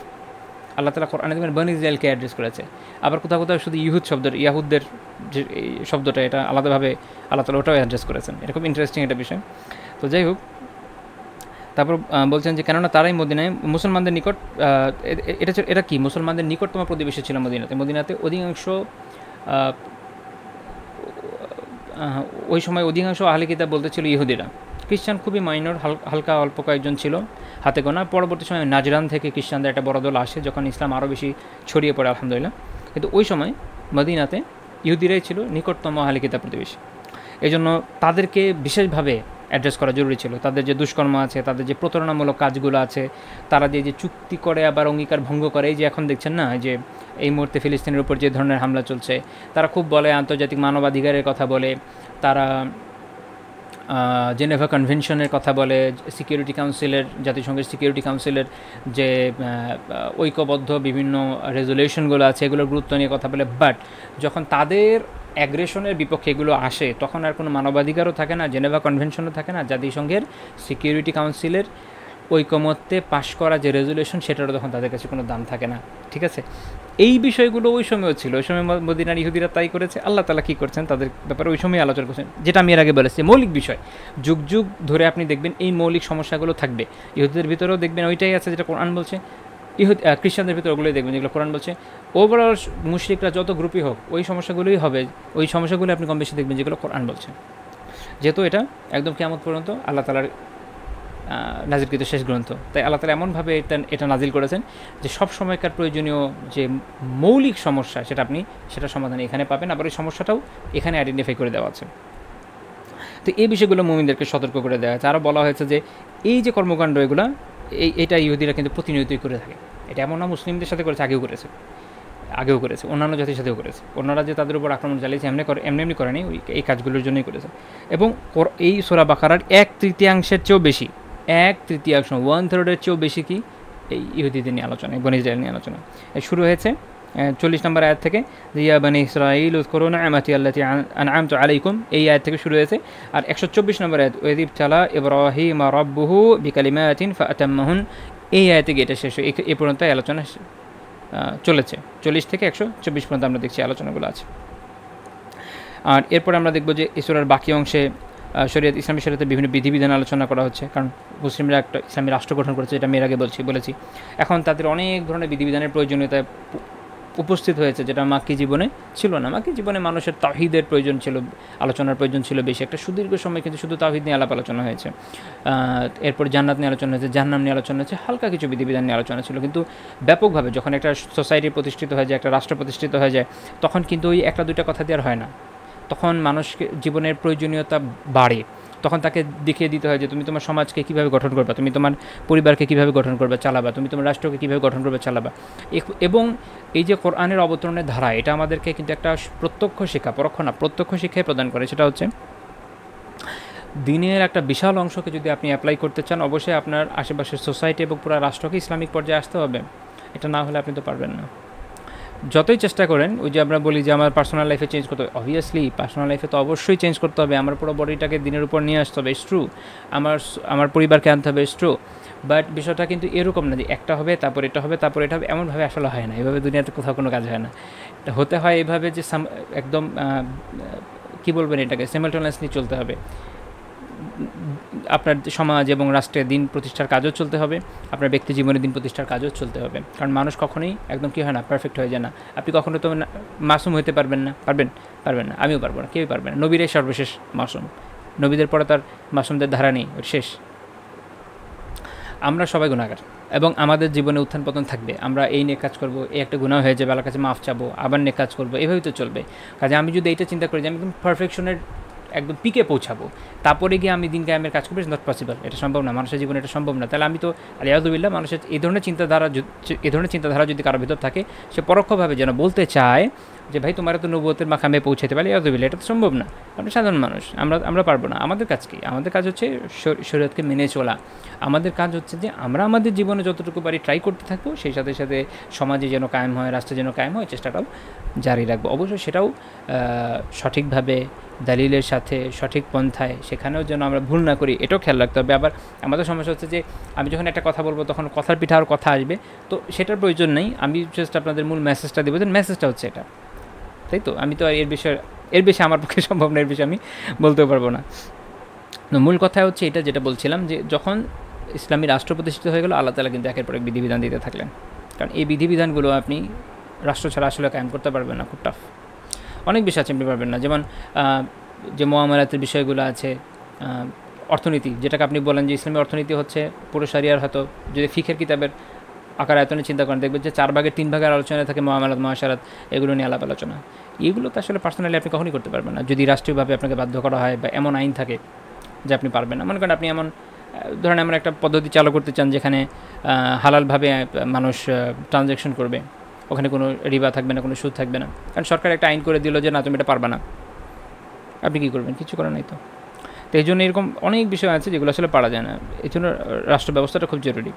আল্লাহ তাআলা কোরআনে দেখবেন বনি ইসরায়েলকে অ্যাড্রেস করেছে, আবার কোথাও কোথাও শুধু ইহুদ শব্দের, ইয়াহুদদের যে এই শব্দটা, এটা আলাদাভাবে আল্লাহ তাআলা ওটাও অ্যাড্রেস করেছেন। এটা খুব ইন্টারেস্টিং একটা বিষয়। তো যাই হোক, তারপর বলছেন যে কেননা তারাই মদিনায় মুসলমানদের নিকট, এটা কি মুসলমানদের নিকটতম প্রতিবেশী ছিল মদিনাতে অধিকাংশ ওই সময় অধিকাংশ আহলে কিতাব বলতে ছিল ইহুদিরা। খ্রিস্টান খুবই মাইনর, হালকা অল্প কয়েকজন ছিল, হাতে গোনা। পরবর্তী সময় নাজরান থেকে খ্রিস্টানদের একটা বড় দল আসে যখন ইসলাম আরও বেশি ছড়িয়ে পড়ে আলহামদুলিল্লাহ। কিন্তু ওই সময় মদিনাতে ইহুদিরাই ছিল নিকটতম আহলে কিতাব প্রতিবেশী। এই জন্য তাদেরকে বিশেষভাবে অ্যাড্রেস করা জরুরি ছিল। তাদের যে দুষ্কর্ম আছে, তাদের যে প্রতারণামূলক কাজগুলো আছে, তারা যে চুক্তি করে আবার অঙ্গীকার ভঙ্গ করে, এই যে এখন দেখছেন না যে এই মুহূর্তে ফিলিস্তিনের উপর যে ধরনের হামলা চলছে, তারা খুব বলে আন্তর্জাতিক মানবাধিকারের কথা বলে, তারা জেনেভা কনভেনশনের কথা বলে, সিকিউরিটি কাউন্সিলের, জাতিসংঘের সিকিউরিটি কাউন্সিলের যে ঐক্যবদ্ধ বিভিন্ন রেজুলেশনগুলো আছে এগুলোর গুরুত্ব নিয়ে কথা বলে। বাট যখন তাদের অ্যাগ্রেশনের বিপক্ষে এগুলো আসে, তখন আর কোনো মানবাধিকারও থাকে না, জেনেভা কনভেনশনও থাকে না, জাতিসংঘের সিকিউরিটি কাউন্সিলের ঐকমত্যে পাশ করা যে রেজুলেশন সেটারও তখন তাদের কাছে কোনো দাম থাকে না। ঠিক আছে, এই বিষয়গুলো ওই সময়ও ছিল। ওই সময় মদিনার ইহুদিরা তাই করেছে। আল্লাহ তাআলা কী করছেন তাদের ব্যাপারে ওই সময় আলোচনা করছেন, যেটা আমি এর আগে বলেছি মৌলিক বিষয়। যুগ যুগ ধরে আপনি দেখবেন এই মৌলিক সমস্যাগুলো থাকবে। ইহুদিদের ভিতরেও দেখবেন ওইটাই আছে যেটা কোরআন বলছে, খ্রিস্টানদের ভিতরে ওগুলোই দেখবেন যেগুলো কোরআন বলছে। ওভারঅল মুশরিকরা যত গ্রুপই হোক ওই সমস্যাগুলোই হবে, ওই সমস্যাগুলো আপনি কম বেশি দেখবেন যেগুলো কোরআন বলছে। যেহেতু এটা একদম কিয়ামত পর্যন্ত আল্লাহ তাআলার নাজিলকৃত শেষ গ্রন্থ, তাই আল্লাহ তাআলা এমনভাবে এটা নাজিল করেছেন যে সব সময়কার প্রয়োজনীয় যে মৌলিক সমস্যা সেটা সমাধান এখানে পাবেন, আবার এই সমস্যাটাও এখানে আইডেন্টিফাই করে দেওয়া আছে। তো এই বিষয়গুলো মুমিনদেরকে সতর্ক করে দেওয়া হয়েছে। আরও বলা হয়েছে যে এই যে কর্মকাণ্ড এগুলো এটা ইহুদিরা কিন্তু প্রতিনিয়তই করে থাকে। এটা এমন না মুসলিমদের সাথে করেছে, আগেও করেছে, অন্যান্য জাতির সাথেও করেছে। অন্যরা যে তাদের উপর আক্রমণ চালিয়েছে এমনি করেনি, এই কাজগুলোর জন্যই করেছে। এবং এই সূরা বাকারার 1/3 চেয়েও বেশি, 1/3, 1/3 চেয়েও বেশি কি এই ইহুদিদের নিয়ে আলোচনা, বনী ইসরাইল নিয়ে আলোচনা। শুরু হয়েছে 40 নম্বর আয়াত থেকে, ইয়া বনী ইসরাঈল উযকুরু নি'মাতি আল্লাতী আন'আমতু আলাইকুম, এই আয়াত থেকে শুরু হয়েছে। আর 124 নম্বর আয়াত, ওয়াইয ইবতালা ইব্রাহিমা রাব্বুহু বিকালিমাতিন ফাআতাম্মাহুন, এই আয়াতে গিয়ে এটা শেষ হয়। এই পর্যন্ত আলোচনা চলেছে। 40 থেকে 124 পর্যন্ত আমরা দেখছি আলোচনাগুলো আছে। আর এরপরে আমরা দেখব যে এই সূরার বাকি অংশে ইসলামী শরীয়তের বিভিন্ন বিধিবিধান আলোচনা করা হচ্ছে। কারণ মুসলিমরা একটা ইসলামী রাষ্ট্র গঠন করেছে, এটা আমি এর আগে বলেছি। এখন তাদের অনেক ধরনের বিধিবিধানের প্রয়োজনীয়তা উপস্থিত হয়েছে, যেটা মাক্কি জীবনে ছিল না। মাক্কি জীবনে মানুষের তাওহীদের প্রয়োজন ছিল, আলোচনার প্রয়োজন ছিল বেশি। একটা সুদীর্ঘ সময় কিন্তু শুধু তাওহীদ নিয়ে আলোচনা হয়েছে। এরপর জান্নাত নিয়ে আলোচনা হয়েছে, জাহান্নাম নিয়ে আলোচনা হয়েছে, হালকা কিছু বিধিবিধান নিয়ে আলোচনা ছিল। কিন্তু ব্যাপকভাবে যখন একটা সোসাইটি প্রতিষ্ঠিত হয়ে যায়, একটা রাষ্ট্র প্রতিষ্ঠিত হয়ে যায়, তখন কিন্তু ওই একটা দুইটা কথা দিয়ে আর হয় না। তখন মানুষকে জীবনের প্রয়োজনীয়তা বাড়ে। তখন তাকে দেখিয়ে দিতে হয় যে তুমি তোমার সমাজকে কীভাবে গঠন করবা, তুমি তোমার পরিবারকে কীভাবে গঠন করবে চালাবা, তুমি তোমার রাষ্ট্রকে কীভাবে গঠন করবে চালাবা। এবং এই যে কোরআনের অবতরণের ধারা, এটা আমাদেরকে কিন্তু একটা প্রত্যক্ষ শিক্ষা, পরোক্ষ না, প্রত্যক্ষ শিক্ষাই প্রদান করে। সেটা হচ্ছে দিনের একটা বিশাল অংশকে যদি আপনি অ্যাপ্লাই করতে চান, অবশ্যই আপনার আশেপাশের সোসাইটি এবং পুরো রাষ্ট্রকে ইসলামিক পর্যায়ে আসতে হবে। এটা না হলে আপনি তো পারবেন না। যতই চেষ্টা করেন, ওই যে আমরা বলি যে আমার পার্সোনাল লাইফে চেঞ্জ করতে হবে, অবভিয়াসলি পার্সোনাল লাইফে তো অবশ্যই চেঞ্জ করতে হবে, আমার পুরো বডিটাকে দিনের উপর নিয়ে আসতে হবে, ইটস ট্রু, আমার পরিবারকে আনতে হবে, ইটস ট্রু, বাট বিষয়টা কিন্তু এরকম না যে একটা হবে তারপর এটা হবে তারপর এটা হবে, এমনভাবে আসলে হয় না, এভাবে দুনিয়াতে কোথাও কোনো কাজ হয় না। এটা হতে হয় এভাবে যে একদম কী বলবেন, এটাকে সিমালটেনিয়াসলি চলতে হবে। আপনার সমাজ এবং রাষ্ট্রে দিন প্রতিষ্ঠার কাজও চলতে হবে, আপনার ব্যক্তি জীবনে দিন প্রতিষ্ঠার কাজও চলতে হবে, কারণ মানুষ কখনোই একদম কী হয় না, পারফেক্ট হয়ে যায় না। আপনি কখনো তো মাসুম হতে পারবেন না, পারবেন না, আমিও পারবো না, কেউই পারবে না। নবীরাই সর্বশেষ মাসুম, নবীদের পরে তার মাসুমদের ধারা নেই, ওর শেষ। আমরা সবাই গুনাহগার এবং আমাদের জীবনে উত্থান পতন থাকবে। আমরা এই নিয়ে কাজ করবো, এই একটা গুনাহ হয়ে যাবে, আল্লাহর কাছে মাফ চাবো, আবার নিয়ে কাজ করবো, এভাবেই তো চলবে। কাজে আমি যদি এইটা চিন্তা করি যে আমি একদম পারফেকশনের একদম পিকে পৌঁছাবো, তারপরে গিয়ে আমি দিন কায়েমের কাজ করবো, ইটস নট পসিবল, এটা সম্ভব না, মানুষের জীবনে এটা সম্ভব না। তাহলে আমি তো আলিয়াযুবিল্লাহ, মানুষের এই ধরনের চিন্তাধারা যদি কারোর ভিতর থাকে, সে পরোক্ষভাবে যেন বলতে চায় যে ভাই তোমার তো নবুয়তের মাকামে পৌঁছাতে পারে, আলিয়াযুবিল্লাহ, এটা তো সম্ভব না, আমরা সাধারণ মানুষ, আমরা পারবো না। আমাদের কাজ কি? আমাদের কাজ হচ্ছে শরীয়তকে মেনে চলা। আমাদের কাজ হচ্ছে যে আমরা আমাদের জীবনে যতটুকু পারি ট্রাই করতে থাকবো, সেই সাথে সাথে সমাজে যেন কায়েম হয়, রাষ্ট্রে যেন কায়েম হয়, চেষ্টাটাও জারি রাখবো। অবশ্যই সেটাও সঠিকভাবে, দলিলের সাথে, সঠিক পন্থায়, সেখানেও যেন আমরা ভুল না করি, এটাও খেয়াল রাখতে হবে। আবার আমাদের সমস্যা হচ্ছে যে আমি যখন একটা কথা বলবো তখন কথার পিঠে আর কথা আসবে, তো সেটার প্রয়োজন নেই। আমি জাস্ট আপনাদের মূল মেসেজটা দেবো, যে মেসেজটা হচ্ছে এটা, তাই তো। আমি তো আর এর বেশি আমার পক্ষে সম্ভব না, এর বেশি আমি বলতেও পারবো না। মূল কথা হচ্ছে এটা, যেটা বলছিলাম, যে যখন ইসলামী রাষ্ট্র প্রতিষ্ঠিত হয়ে গেল, আল্লাহ তাআলা কিন্তু একের পর এক বিধিবিধান দিতে থাকলেন, কারণ এই বিধিবিধানগুলো আপনি রাষ্ট্র ছাড়া আসলে কায়েম করতে পারবেন না, খুব টাফ। অনেক বিষয় আছে আপনি পারবেন না, যেমন যে মুআমালাতের বিষয়গুলো আছে, অর্থনীতি, যেটাকে আপনি বলেন যে ইসলামী অর্থনীতি হচ্ছে পুরো শরিয়ার, হয়তো যদি ফিকহের কিতাবের আকার আয়তনে চিন্তা করেন, দেখবেন যে 4 ভাগের 3 ভাগের আলোচনা থাকে মুআমালাত, মুআশারাত, এগুলো নিয়ে আলাপ আলোচনা। এগুলো তো আসলে পার্সোনালি আপনি কখনই করতে পারবেন না, যদি রাষ্ট্রীয়ভাবে আপনাকে বাধ্য করা হয় বা এমন আইন থাকে যে আপনি পারবেন না। মনে করেন আপনি ধরেন এমন একটা পদ্ধতি চালু করতে চান যেখানে হালালভাবে মানুষ ট্রানজ্যাকশন করবে, ওখানে কোনো রিবা থাকবে না, কোনো সুদ থাকবে না, কারণ সরকার একটা আইন করে দিল যে না তুমি এটা পারবে না, আপনি কী করবেন? কিছু করার নাই তো। তো এই জন্য এরকম অনেক বিষয় আছে যেগুলো আসলে পারা যায় না, এই জন্য রাষ্ট্র ব্যবস্থাটা খুব জরুরি।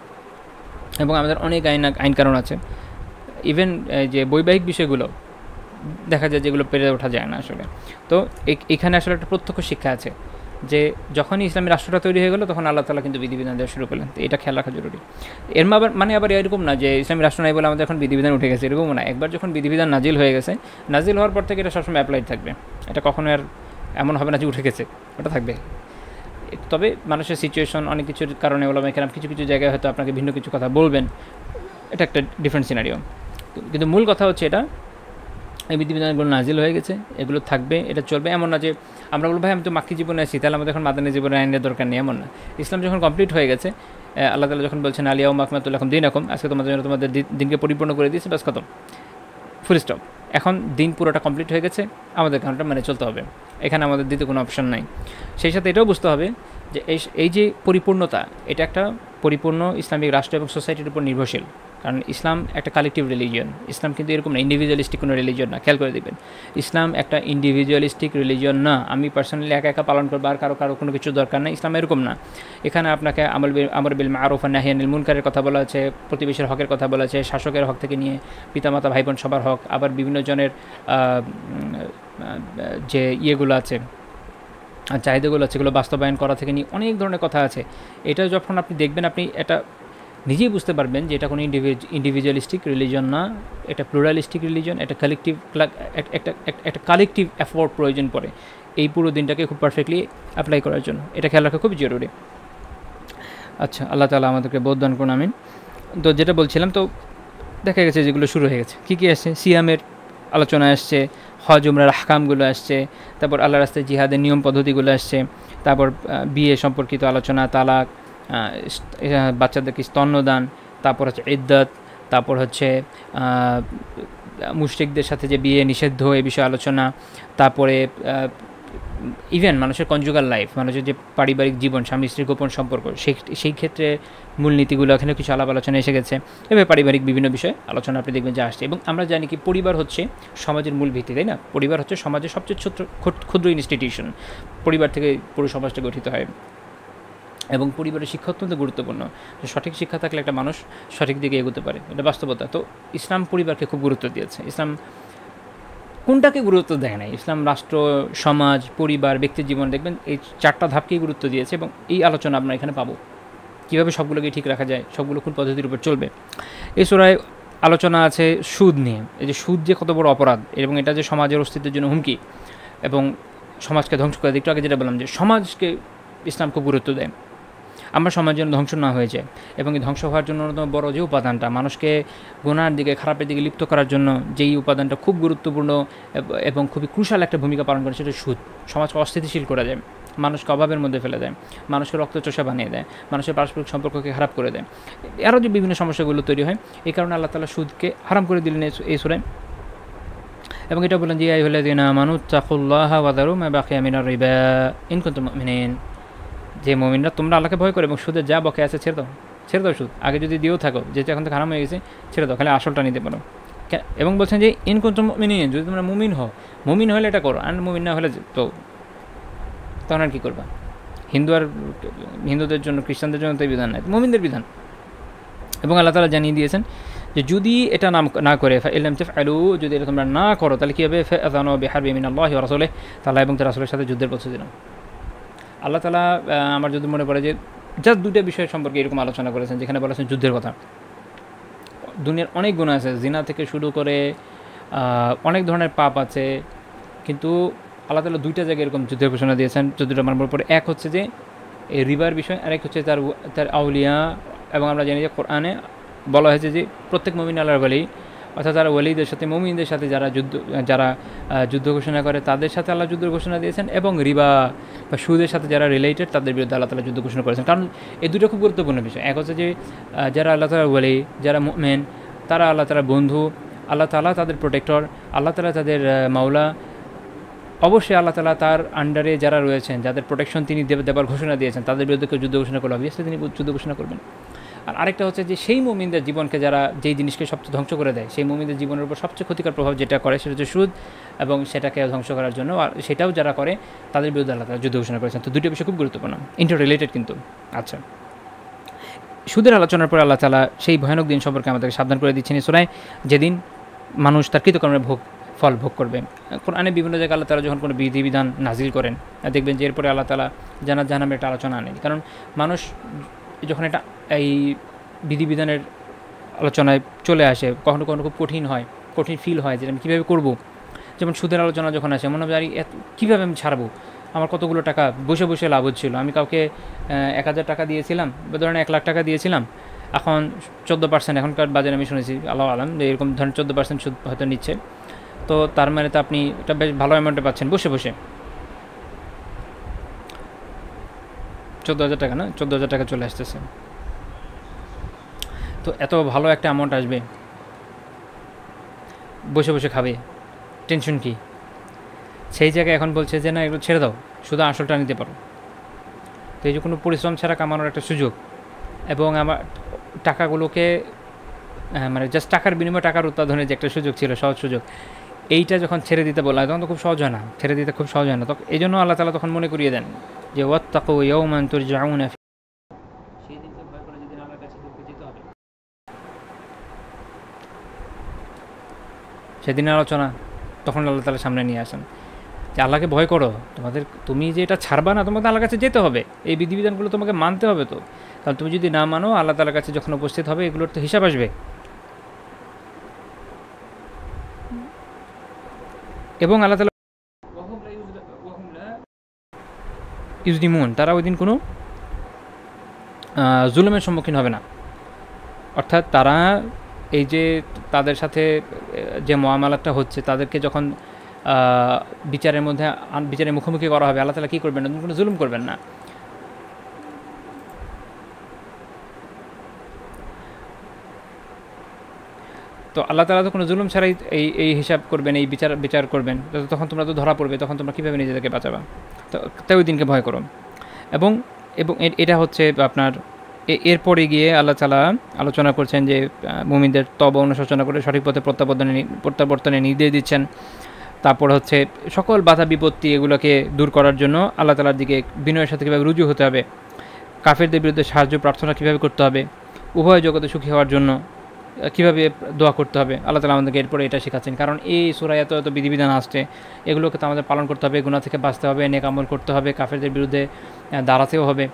এবং আমাদের অনেক আইন কারণ আছে, ইভেন যে বৈবাহিক বিষয়গুলো দেখা যায় যেগুলো পেরে ওঠা যায় না আসলে। তো এখানে আসলে একটা প্রত্যক্ষ শিক্ষা আছে যে যখনই ইসলামী রাষ্ট্রটা তৈরি হয়ে গেল, তখন আল্লাহ তাআলা কিন্তু বিধিবিধান দেওয়া শুরু করলেন। তো এটা খেয়াল রাখা জরুরি। এর মানে আবার এরকম না যে ইসলামী রাষ্ট্র নাই বলে আমাদের এখন বিধিবিধান উঠে গেছে, এরকমও না। একবার যখন বিধিবিধান নাজিল হয়ে গেছে, নাজিল হওয়ার পর থেকে এটা সবসময় অ্যাপ্লাইড থাকবে, এটা কখনো আর এমন হবে না যে উঠে গেছে, ওটা থাকবে। তবে মানুষের সিচুয়েশন, অনেক কিছুর কারণে ওলামায়ে কেরাম কিছু কিছু জায়গায় হয়তো আপনাকে ভিন্ন কিছু কথা বলবেন, এটা একটা ডিফারেন্ট সিনারিও। কিন্তু মূল কথা হচ্ছে এটা, এই বিধিবিধানগুলো নাজিল হয়ে গেছে, এগুলো থাকবে, এটা চলবে। এমন না যে আমরা বলবো ভাই আমি তো মাক্কি জীবনে আছি, তাহলে আমাদের এখন মাদানী জীবনে আইনের দরকার নেই, এমন না। ইসলাম যখন কমপ্লিট হয়ে গেছে, আল্লাহ তাআলা যখন বলছেন আলিয়াউমা আকমালতু লাকুম দীনাকুম, আজকে তোমাদের জন্য তোমাদের দিনকে পরিপূর্ণ করে দিয়েছে, বাস খতম, ফুল স্টপ। এখন দিন পুরোটা কমপ্লিট হয়ে গেছে, আমাদের কারণটা মেনে চলতে হবে, এখানে আমাদের দ্বিতীয় কোনো অপশন নাই। সেই সাথে এটাও বুঝতে হবে যে এই যে পরিপূর্ণতা, এটা একটা পরিপূর্ণ ইসলামিক রাষ্ট্র এবং সোসাইটির উপর নির্ভরশীল, কারণ ইসলাম একটা কালেকটিভ রিলিজিয়ন। ইসলাম কিন্তু এরকম না ইন্ডিভিজুয়ালিস্টিক কোনো রিলিজিয়ন না, খেয়াল করে দেবেন। ইসলাম একটা ইন্ডিভিজুয়ালিস্টিক রিলিজিয়ন না, আমি পার্সোনালি একা একা পালন করবো আর কারো কোনো কিছু দরকার নেই, ইসলাম এরকম না। এখানে আপনাকে আমর বিল মারুফ ওয়া নাহি আনিল মুনকারের কথা বলা আছে, প্রতিবেশীর হকের কথা বলা আছে, শাসকের হক থেকে নিয়ে পিতামাতা ভাইবোন সবার হক, আবার বিভিন্ন জনের যে ইয়েগুলো আছে, চাহিদাগুলো আছে, সেগুলো বাস্তবায়ন করা থেকে নিয়ে অনেক ধরনের কথা আছে। এটা যখন আপনি দেখবেন, আপনি এটা নিজেই বুঝতে পারবেন যে এটা কোনো ইন্ডিভিজুয়ালিস্টিক রিলিজন না, এটা প্লুরালিস্টিক রিলিজন, এটা একটা কালেকটিভ এফোর্ট প্রয়োজন পড়ে এই পুরো দিনটাকে খুব পারফেক্টলি অ্যাপ্লাই করার জন্য। এটা খেয়াল রাখা খুব জরুরি। আচ্ছা, আল্লাহ তাআলা আমাদেরকে বোধ দান করুন, আমিন। তো যেটা বলছিলাম, তো দেখা গেছে যেগুলো শুরু হয়ে গেছে, কী কী আসছে, সিয়ামের আলোচনা আসছে, হজ উমরার আহকামগুলো আসছে, তারপর আল্লাহর রাস্তায় জিহাদের নিয়ম পদ্ধতিগুলো আসছে, তারপর বিয়ে সম্পর্কিত আলোচনা, তালাক, বাচ্চাদেরকে স্তন্যদান, তারপর হচ্ছে ইদ্দত, তারপর হচ্ছে মুশরিকদের সাথে যে বিয়ে নিষিদ্ধ এ বিষয়ে আলোচনা, তারপরে ইভেন মানুষের কনজুগাল লাইফ, মানুষের যে পারিবারিক জীবন, স্বামী স্ত্রীর গোপন সম্পর্ক, সেই ক্ষেত্রে মূলনীতিগুলো এখানে কিছু আলাপ আলোচনা এসে গেছে। এভাবে পারিবারিক বিভিন্ন বিষয়ে আলোচনা আপনি দেখবেন যে আসছে। এবং আমরা জানি কি, পরিবার হচ্ছে সমাজের মূল ভিত্তি, তাই না? পরিবার হচ্ছে সমাজের সবচেয়ে ক্ষুদ্র ইনস্টিটিউশন, পরিবার থেকে পুরো সমাজটা গঠিত হয়। এবং পরিবারের শিক্ষা অত্যন্ত গুরুত্বপূর্ণ। সঠিক শিক্ষা থাকলে একটা মানুষ সঠিক দিকে এগোতে পারে, এটা বাস্তবতা। তো ইসলাম পরিবারকে খুব গুরুত্ব দিয়েছে। ইসলাম কোনটাকে গুরুত্ব দেয় না? ইসলাম রাষ্ট্র, সমাজ, পরিবার, ব্যক্তি জীবন, দেখবেন এই 4টা ধাপকেই গুরুত্ব দিয়েছে, এবং এই আলোচনা আমরা এখানে পাবো কীভাবে সবগুলোকে ঠিক রাখা যায়, সবগুলো কোন পদ্ধতির উপর চলবে। এই সূরায় আলোচনা আছে সুদ নিয়ে। এই যে সুদ যে কত বড় অপরাধ, এবং এটা যে সমাজের অস্তিত্বের জন্য হুমকি এবং সমাজকে ধ্বংস করে। একটু আগে যেটা বললাম যে সমাজকে ইসলাম খুব গুরুত্ব দেয়, আমরা সমাজ যেন ধ্বংস না হয়ে যায়। এবং এই ধ্বংস হওয়ার জন্য অন্যতম বড় যে উপাদানটা, মানুষকে গুনার দিকে, খারাপের দিকে লিপ্ত করার জন্য যেই উপাদানটা খুব গুরুত্বপূর্ণ এবং খুবই ক্রুশাল একটা ভূমিকা পালন করে, সেটা সুদ। সমাজকে অস্থিতিশীল করে দেয়, মানুষকে অভাবের মধ্যে ফেলে দেয়, মানুষকে রক্তচোষা বানিয়ে দেয়, মানুষের পারস্পরিক সম্পর্ককে খারাপ করে দেয়, আরও যে বিভিন্ন সমস্যাগুলো তৈরি হয়। এই কারণে আল্লাহ তাআলা সুদকে হারাম করে দিলেন এই সূরায়। এবং এটা বললেন যে ইয়া আইয়ুহাল্লাযীনা আমানু তাকুল্লাহা ওয়া যারু মা বাকিয়া মিনার রিবা ইন কুনতুম মুমিনিন। যে মুমিনরা, তোমরা আল্লাহকে ভয় করো এবং সুদের যা বকে আছে ছেড়ে দাও, ছেড়ে দাও সুদ। আগে যদি দিয়েও থাকো, যেটা এখন তো হারাম হয়ে গেছে, ছেড়ে দাও, খালি আসলটা নিতে পারো। এবং বলছেন যে ইন কুনতুম মুমিনিন, যদি তোমরা মুমিন হও, মুমিন হলে এটা করো, আর মুমিন না হলে তো তখন আর কী করবা? হিন্দুদের জন্য, খ্রিস্টানদের জন্য তো এই বিধান নাই, মুমিনদের বিধান। এবং আল্লাহ তাআলা জানিয়ে দিয়েছেন যে যদি এটা না করে, ফাইল্লাম তাফআলু, যদি এটা তোমরা না করো, তাহলে কী হবে? ফাআযানু বিহারবিন মিনাল্লাহি ওয়া রাসূলিহি, তাআলা এবং তার রাসূলের সাথে যুদ্ধের প্রস্তুতি নাও। আল্লাহ তাআলা আমার যদি মনে পড়ে যে জাস্ট 2টা বিষয় সম্পর্কে এরকম আলোচনা করেছেন, যেখানে বলেছেন যুদ্ধের কথা। দুনিয়ার অনেক গুনাহ আছে, জিনা থেকে শুরু করে অনেক ধরনের পাপ আছে, কিন্তু আল্লাহ তাআলা 2টা জায়গায় এরকম যুদ্ধের ঘোষণা দিয়েছেন। যুদ্ধটা আমার মনে পড়ে, এক হচ্ছে যে এই রিবার বিষয়, আর এক হচ্ছে তার আউলিয়া। এবং আমরা জানি যে কোরআনে বলা হয়েছে যে প্রত্যেক মুমিন আল্লাহর ওয়ালি, অর্থাৎ তারা ওয়ালিদের সাথে, মুমিনদের সাথে যারা যুদ্ধ ঘোষণা করে, তাদের সাথে আল্লাহ যুদ্ধ ঘোষণা দিয়েছেন। এবং রিবা বা সুদের সাথে যারা রিলেটেড, তাদের বিরুদ্ধে আল্লাহ তাআলা যুদ্ধ ঘোষণা করেছেন। কারণ এই দুটো খুব গুরুত্বপূর্ণ বিষয়। এক হচ্ছে যে যারা আল্লাহ তাআলার ওয়ালি, যারা মুমিন, তারা আল্লাহ তাআলার বন্ধু, আল্লাহ তাআলা তাদের প্রোটেক্টর, আল্লাহ তাআলা তাদের মাওলা। অবশ্যই আল্লাহ তাআলা তার আন্ডারে যারা রয়েছেন, যাদের প্রোটেকশন তিনি দেবার ঘোষণা দিয়েছেন, তাদের বিরুদ্ধে কেউ যুদ্ধ ঘোষণা করলে অবভিয়াসলি তিনি যুদ্ধ ঘোষণা করবেন। আর আরেকটা হচ্ছে যে সেই মুমিনদের জীবনকে যারা যেই জিনিসকে সবচেয়ে ধ্বংস করে দেয়, সেই মুমিনদের জীবনের উপর সবচেয়ে ক্ষতিকর প্রভাব যেটা করে, সেটা হচ্ছে সুদ। এবং সেটাকে ধ্বংস করার জন্য, আর সেটাও যারা করে, তাদের বিরুদ্ধে আল্লাহ তাআলা যুদ্ধ ঘোষণা করেছেন। তো 2টো বিষয় খুব গুরুত্বপূর্ণ, ইন্টার রিলেটেড কিন্তু। আচ্ছা, সুদের আলোচনার পর আল্লাহ তাআলা সেই ভয়ানক দিন সম্পর্কে আমাদেরকে সাবধান করে দিচ্ছেন এই সূরায়, যেদিন মানুষ তার কৃতকর্মের ফল ভোগ করবে। কোরআনে বিভিন্ন জায়গায় আল্লাহ তাআলা যখন কোনো বিধিবিধান নাজিল করেন, দেখবেন যে এরপরে আল্লাহ তাআলা জান্নাত জাহান্নামের একটা আলোচনা আনেন। কারণ মানুষ যখন এটা এই বিধিবিধানের আলোচনায় চলে আসে, কখনো কখনো খুব কঠিন ফিল হয় যে আমি কীভাবে করবো। যেমন সুদের আলোচনা যখন আসে, মনে হবে আর কীভাবে আমি ছাড়বো, আমার কতগুলো টাকা বসে বসে লাভ হচ্ছিলো, আমি কাউকে 1000 টাকা দিয়েছিলাম, বা ধরেন 1 লাখ টাকা দিয়েছিলাম, এখন 14%, এখনকার বাজারে আমি শুনেছি আল্লাহ আলাম যে এরকম ধরেন 14% সুদ হয়তো নিচ্ছে। তো তার মানে তো আপনি এটা বেশ ভালো অ্যামাউন্টে পাচ্ছেন বসে বসে। 14,000 টাকা না, 14,000 টাকা চলে আসতেছে। তো এত ভালো একটা অ্যামাউন্ট আসবে, বসে বসে খাবে, টেনশন কি? সেই জায়গায় এখন বলছে যে না, এগুলো ছেড়ে দাও, শুধু আসলটা নিতে পারো। তো এই যে কোনো পরিশ্রম ছাড়া কামানোর একটা সুযোগ, এবং আমার টাকাগুলোকে মানে জাস্ট টাকার বিনিময়ে টাকার উৎপাদনের যে একটা সুযোগ ছিল, সহজ সুযোগ, এইটা যখন ছেড়ে দিতে বলা হয় তখন তো খুব সহজ হয় না, ছেড়ে দিতে খুব সহজ হয় না। তখন এই জন্য আল্লাহ তাআলা তখন মনে করিয়ে দেন যে ওয়াত্তাকু ইয়াওমান তুরজাউনা ফি, সেই দিনকে ভয় করে যেদিন আল্লাহর কাছে তোমাকে যেতে হবে। সেদিনের আলোচনা তখন আল্লাহ তাআলা সামনে নিয়ে আসেন যে আল্লাহকে ভয় করো, তুমি যে এটা ছাড়বা না, তোমাকে আল্লাহর কাছে যেতে হবে, এই বিধিবিধানগুলো তোমাকে মানতে হবে। তো কারণ তুমি যদি না মানো, আল্লাহ তাআলার কাছে যখন উপস্থিত হবে, এগুলোর তো হিসাব আসবে। এবং আল্লাহ তাআলা ইউজলিমুন, তারা ওই দিন কোনো জুলুমের সম্মুখীন হবে না। অর্থাৎ তারা এই যে তাদের সাথে যে মুআমালাতটা হচ্ছে, তাদেরকে যখন বিচারের মুখোমুখি করা হবে, আল্লাহ তাআলা কী করবেন না, কোনো জুলুম করবেন না। তো আল্লাহ তাআলা তো কোনো জুলুম ছাড়াই এই হিসাব করবেন, এই বিচার করবেন। তখন তোমরা তো ধরা পড়বে, তখন তোমরা কীভাবে নিজেদেরকে বাঁচাবা? তো তাই ওই দিনকে ভয় করো। এবং এটা হচ্ছে আপনার এরপরে গিয়ে আল্লাহ তাআলা আলোচনা করছেন যে মুমিনদের তওবা অনুশোচনা করে সঠিক পথে প্রত্যাবর্তনের নির্দেশ দিচ্ছেন। তারপর হচ্ছে সকল বাধা বিপত্তি এগুলোকে দূর করার জন্য আল্লাহ তাআলার দিকে বিনয়ের সাথে কীভাবে রুজু হতে হবে, কাফেরদের বিরুদ্ধে সাহায্য প্রার্থনা কীভাবে করতে হবে, উভয় জগতে সুখী হওয়ার জন্য কীভাবে দোয়া করতে হবে, আল্লাহ তাআলা আমাদেরকে এরপরে এটা শেখাচ্ছেন। কারণ এই সূরায় এত বিধিবিধান আসছে, এগুলোকে তো আমাদের পালন করতে হবে, গুনাহ থেকে বাঁচতে হবে, নেক আমল করতে হবে, কাফেরদের বিরুদ্ধে দাঁড়াতেও হবে।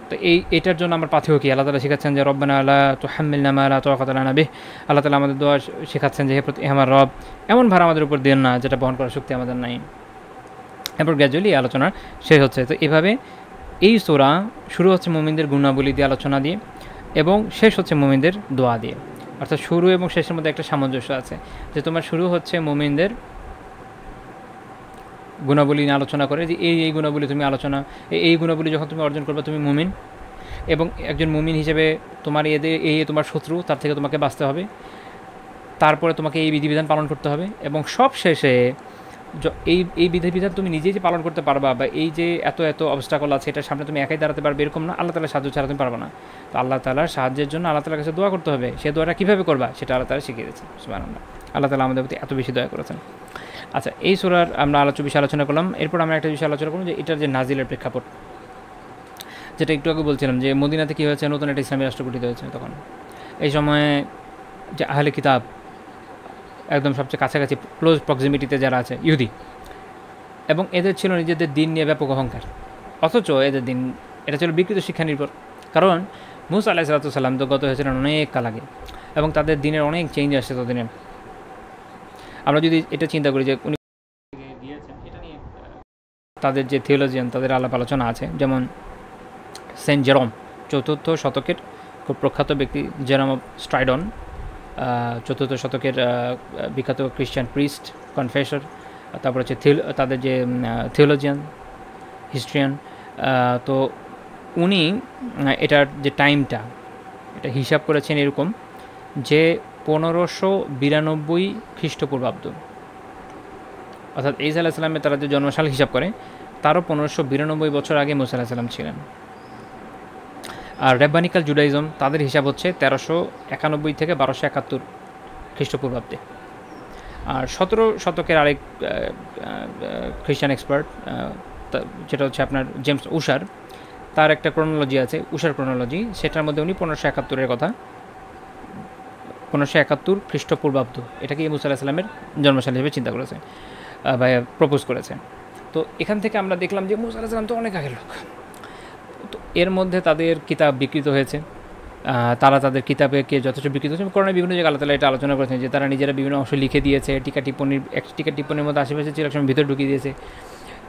তো এটার জন্য আমার পাথেয় কি আল্লাহ তাআলা শেখাচ্ছেন যে রব্বানা লা তুহাম্মিলনা মা লা তাকাতা লানা বিহ। আল্লাহ তাআলা আমাদের দোয়া শেখাচ্ছেন যে হে আমার রব, এমন ভার আমাদের উপর দেন না যেটা বহন করার শক্তি আমাদের নাই। এরপর গ্র্যাজুয়ালি আলোচনা শেষ হচ্ছে। তো এভাবে এই সূরা শুরু হচ্ছে মুমিনদের গুণাবলী দিয়ে, আলোচনা দিয়ে, এবং শেষ হচ্ছে মুমিনদের দোয়া দিয়ে। অর্থাৎ শুরু এবং শেষের মধ্যে একটা সামঞ্জস্য আছে, যে তোমার শুরু হচ্ছে মুমিনদের গুণাবলী নিয়ে আলোচনা করে, যে এই গুণাবলী তুমি আলোচনা, এই গুণাবলী যখন তুমি অর্জন করবে তুমি মুমিন, এবং একজন মুমিন হিসেবে তোমার তোমার শত্রু, তার থেকে তোমাকে বাঁচতে হবে, তারপরে তোমাকে এই বিধিবিধান পালন করতে হবে, এবং সব শেষে এই বিধিবিধান তুমি নিজেই যে পালন করতে পারবা, বা এই যে এত অবস্টাকল আছে এটার সামনে তুমি একাই দাঁড়াতে পারবে এরকম না, আল্লাহ তাআলার সাহায্য ছাড়া তুমি পারবে না। তো আল্লাহ তাআলার সাহায্যের জন্য আল্লাহ তাআলার কাছে দোয়া করতে হবে। সে দোয়াটা কীভাবে করবা সেটা আল্লাহ তাআলা শিখিয়ে দিয়েছেন। সুবহানাল্লাহ, আল্লাহ তাআলা আমাদের প্রতি এত বেশি দয়া করেছেন। আচ্ছা, এই সূরার আমরা বিষয়ে আলোচনা করলাম। এরপর আমরা একটা বিষয় আলোচনা করব যে এটার যে নাজিলের প্রেক্ষাপট, যেটা একটু আগে বলছিলাম যে মদিনাতে কী হয়েছে, নতুন একটা ইসলামী রাষ্ট্র গঠিত হয়েছে। তখন এই সময়ে যে আহলে কিতাব, একদম সবচেয়ে কাছাকাছি ক্লোজ প্রক্সিমিটিতে যারা আছে, ইহুদি, এবং এদের ছিল নিজেদের দিন নিয়ে ব্যাপক অহংকার। অথচ এদের দিন এটা ছিল বিকৃত শিক্ষা নির্ভর। কারণ মুসা আলাইহিস সালাম তো গত হয়েছিলেন অনেক কাল আগে, এবং তাদের দিনের অনেক চেঞ্জ আসছে ততদিনে। আমরা যদি এটা চিন্তা করি যে উনি দিয়েছেন, এটা নিয়ে তাদের যে থিওলজিয়ান তাদের আলোচনা আছে, যেমন সেন্ট জেরম, 4th শতকের খুব প্রখ্যাত ব্যক্তি, জেরম অফ স্ট্রাইডন, 4th শতকের বিখ্যাত খ্রিস্টান প্রিস্ট, কনফেসর, তারপর হচ্ছে তাদের যে থিওলজিয়ান, হিস্ট্রিয়ান। তো উনি এটার যে টাইমটা, এটা হিসাব করেছেন এরকম যে 1592 খ্রিস্টপূর্বাব্দ, অর্থাৎ ঈসা আলাইহিস সালামের তারা যে জন্মসাল হিসাব করে তারও 1592 বছর আগে মুসা আলাইহিস সালাম ছিলেন। আর রেব্বানিক্যাল জুডাইজম, তাদের হিসাব হচ্ছে 1391 থেকে 1271 খ্রিস্টপূর্বাব্দে। আর 17 শতকের আরেক খ্রিস্টান এক্সপার্ট, যেটা হচ্ছে আপনার জেমস উশার, তার একটা ক্রোনোলজি আছে, উশার ক্রোনোলজি, সেটার মধ্যে উনি 1571-এর কথা, 1571 খ্রিস্টপূর্বাব্দ, এটাকে মুসা আলাইহিস সালামের জন্মসাল হিসেবে চিন্তা করেছে বা প্রপোজ করেছে। তো এখান থেকে আমরা দেখলাম যে মুসা আলাইহিস সালাম তো অনেক আগের লোক। তো এর মধ্যে তাদের কিতাব বিকৃত হয়েছে, তারা তাদের কিতাবকে যথেষ্ট বিকৃত হয়েছে। কোরআনে বিভিন্ন জায়গায় আল্লাহ তাআলা এটা আলোচনা করেছেন যে তারা নিজেরা বিভিন্ন অংশ লিখে দিয়েছে, টিকা টিপ্পণির মধ্যে আশেপাশে ছিল, একসময় ভিতরে ঢুকিয়ে দিয়েছে।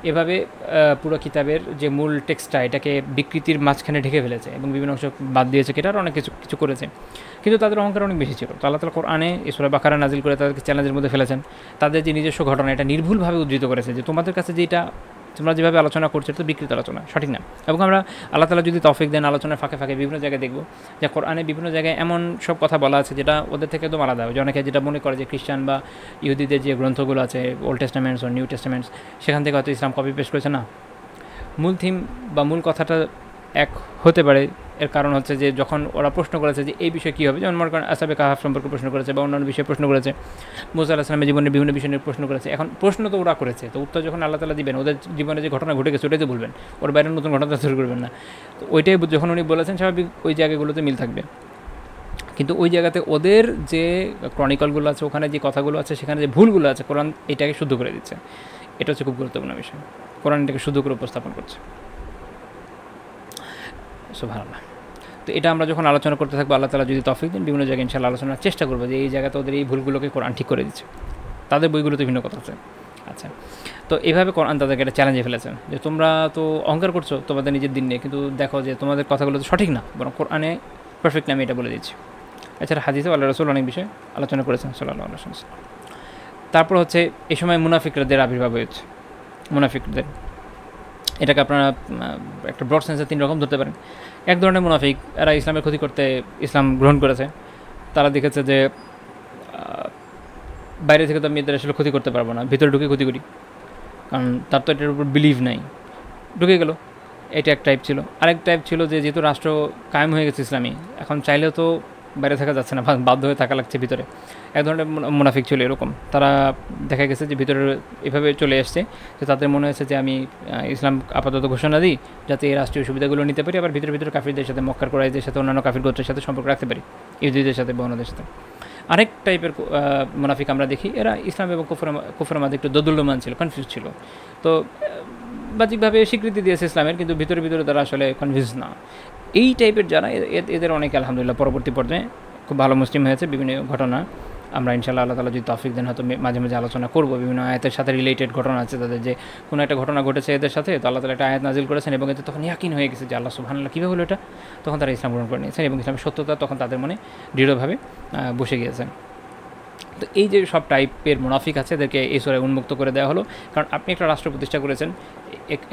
এভাবে পুরো কিতাবের যে মূল টেক্সটটা এটাকে বিকৃতির মাঝখানে ঢেকে ফেলেছে, এবং বিভিন্ন অংশ বাদ দিয়েছে, কেটার অনেক কিছু করেছে। কিন্তু তাদের অহংকার অনেক বেশি ছিল। তো আল্লাহ তাআলা কোরআনে সূরা বাকারা নাজিল করে তাদেরকে চ্যালেঞ্জের মধ্যে ফেলেছেন। তাদের যে নিজস্ব ঘটনা, এটা নির্ভুলভাবে উদ্ধৃত করেছে যে তোমাদের কাছে যেটা তোমরা যেভাবে আলোচনা করছো এটা তো বিকৃত আলোচনা, সঠিক না। এবং আমরা আল্লাহ তাআলা যদি তৌফিক দেন, আলোচনার ফাঁকে ফাঁকে বিভিন্ন জায়গায় দেখব যে কোরআনে বিভিন্ন জায়গায় এমন সব কথা বলা আছে যেটা ওদের থেকে একদম আলাদা। যে অনেকে যেটা মনে করে যে খ্রিস্টান বা ইহুদিদের যে গ্রন্থগুলো আছে, ওল্ড টেস্টামেন্টস ও নিউ টেস্টামেন্টস, সেখান থেকে হয়তো ইসলাম কপি পেস্ট করেছে। না, মূল থিম বা মূল কথাটা এক হতে পারে। এর কারণ হচ্ছে যে যখন ওরা প্রশ্ন করেছে যে এই বিষয়ে কী হবে, যেমন মনে করেন আসহাবে কাহাফ সম্পর্কে প্রশ্ন করেছে, বা অন্যান্য বিষয়ে প্রশ্ন করেছে, মুসা আলাইহিস সালামের জীবনের বিভিন্ন বিষয় নিয়ে প্রশ্ন করেছে। এখন প্রশ্ন তো ওরা করেছে, তো উত্তর যখন আল্লাহ তাআলা দিবেন, ওদের জীবনে যে ঘটনা ঘটে গেছে ওটাই তো বলবেন, ওর বাইরে নতুন ঘটনা শুরু করবেন না। তো ওইটাই যখন উনি বলেছেন, স্বাভাবিক ওই জায়গাগুলোতে মিল থাকবে। কিন্তু ওই জায়গাতে ওদের যে ক্রনিকলগুলো আছে, ওখানে যে কথাগুলো আছে, সেখানে যে ভুলগুলো আছে, কোরআন এটাকে শুদ্ধ করে দিচ্ছে। এটা হচ্ছে খুব গুরুত্বপূর্ণ বিষয়। কোরআন এটাকে শুদ্ধ করে উপস্থাপন করছে। সুবহানাল্লাহ। তো এটা আমরা যখন আলোচনা করতে থাকবো, আল্লাহ তাআলা যদি তৌফিক দেন, বিভিন্ন জায়গায় ইনশাআল্লাহ আলোচনার চেষ্টা করবো যে এই জায়গাতে ওদের এই ভুলগুলোকে কোরআন ঠিক করে দিচ্ছে। তাদের বইগুলোতে ভিন্ন কথা আছে। আচ্ছা, তো এইভাবে কোরআন তাদেরকে একটা চ্যালেঞ্জে ফেলেছেন যে তোমরা তো অহংকার করছো তোমাদের নিজের দিন নিয়ে, কিন্তু দেখো যে তোমাদের কথাগুলো তো সঠিক না, বরং কোরআনে পারফেক্টলি আমি এটা বলে দিচ্ছি। এছাড়া হাদিসে আল্লাহ রাসূল অনেক বিষয়ে আলোচনা করেছেন সাল্লাল্লাহু আলাইহি ওয়াসাল্লাম। তারপর হচ্ছে এই সময় মুনাফিকদের আবির্ভাব হয়েছে। মুনাফিকদের এটাকে আপনারা একটা ব্রড সেন্সে 3 রকম ধরতে পারেন। এক ধরনের মুনাফিক, এরা ইসলামের ক্ষতি করতে ইসলাম গ্রহণ করেছে। তারা দেখেছে যে বাইরে থেকে তো আমি এদের আসলে ক্ষতি করতে পারবো না, ভিতরে ঢুকে ক্ষতি করি, কারণ তার তো এটার উপর বিলিভ নাই, ঢুকে গেল। এটা এক টাইপ ছিল। আরেক টাইপ ছিল যে যেহেতু রাষ্ট্র কায়েম হয়ে গেছে ইসলামী, এখন চাইলেও তো বাইরে থাকা যাচ্ছে না, বাধ্য হয়ে থাকা লাগছে ভিতরে। এক ধরনের মুনাফিক ছিল এরকম, তারা দেখা গেছে যে ভিতরে এভাবে চলে এসছে যে তাদের মনে হয়েছে যে আমি ইসলাম আপাতত ঘোষণা দিই যাতে এই রাষ্ট্রীয় সুবিধাগুলো নিতে পারি, আবার ভিতরে ভিতরে কাফিরদের সাথে, মক্কার কোরাইশদের সাথে, অন্যান্য কাফির গোত্রের সাথে সম্পর্ক রাখতে পারি, ইহুদিদের সাথে বা অন্যদের সাথে। আরেক টাইপের মুনাফিক আমরা দেখি, এরা ইসলাম এবং কুফরের মাঝে একটু দোদুল্যমান ছিল, কনফিউজ ছিল। তো বাহ্যিকভাবে স্বীকৃতি দিয়েছে ইসলামের, কিন্তু ভিতরে ভিতরে তারা আসলে কনফিউজ না। এই টাইপের যারা, এদের অনেকে আলহামদুলিল্লাহ পরবর্তী পর্যায়ে খুব ভালো মুসলিম হয়েছে। বিভিন্ন ঘটনা আমরা ইনশাআল্লাহ আল্লাহ তাআলা যদি তৌফিক দেন হয়তো মাঝে মাঝে আলোচনা করব। বিভিন্ন আয়াতের সাথে রিলেটেড ঘটনা আছে তাদের, যে কোনো একটা ঘটনা ঘটেছে এদের সাথে, তো আল্লাহ তাআলা একটা আয়াত নাজিল করেছেন এবং এতে তখন ইয়াকিন হয়ে গেছে যে আল্লাহ সুবহানাল্লাহ কীভাবে হলো এটা, তখন তারা ইসলাম গ্রহণ করে নিয়েছেন এবং ইসলামের সত্যতা তখন তাদের মনে দৃঢ়ভাবে বসে গিয়েছে। তো এই যে সব টাইপের মুনাফিক আছে এদেরকে এই সূরায় উন্মুক্ত করে দেওয়া হলো। কারণ আপনি একটা রাষ্ট্র প্রতিষ্ঠা করেছেন,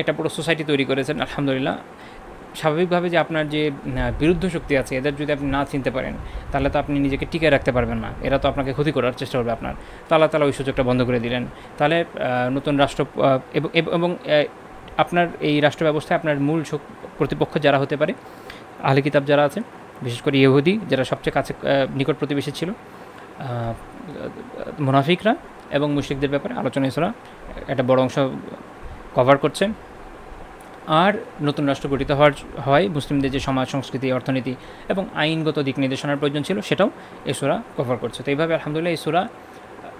একটা পুরো সোসাইটি তৈরি করেছেন, আলহামদুলিল্লাহ। স্বাভাবিকভাবে যে আপনার যে বিরুদ্ধ শক্তি আছে এদের যদি আপনি না চিনতে পারেন তাহলে তো আপনি নিজেকে টিকে রাখতে পারবেন না, এরা তো আপনাকে ক্ষতি করার চেষ্টা করবে আপনার। তো আল্লাহ তাআলা ওই সুযোগটা বন্ধ করে দিলেন। তাহলে নতুন রাষ্ট্র এবং আপনার এই রাষ্ট্র ব্যবস্থায় আপনার মূল প্রতিপক্ষ যারা হতে পারে, আহলে কিতাব যারা আছে, বিশেষ করে ইহুদি যারা সবচেয়ে কাছে নিকট প্রতিবেশী ছিল, মুনাফিকরা এবং মুশরিকদের ব্যাপারে আলোচনা সূরা একটা বড় অংশ কভার করছে। আর নতুন রাষ্ট্র গঠিত হয় মুসলিমদের যে সমাজ, সংস্কৃতি, অর্থনীতি এবং আইনগত দিক নির্দেশনার প্রয়োজন ছিল সেটাও এই সূরা কভার করছে। তো এইভাবে আলহামদুলিল্লাহ এই সূরা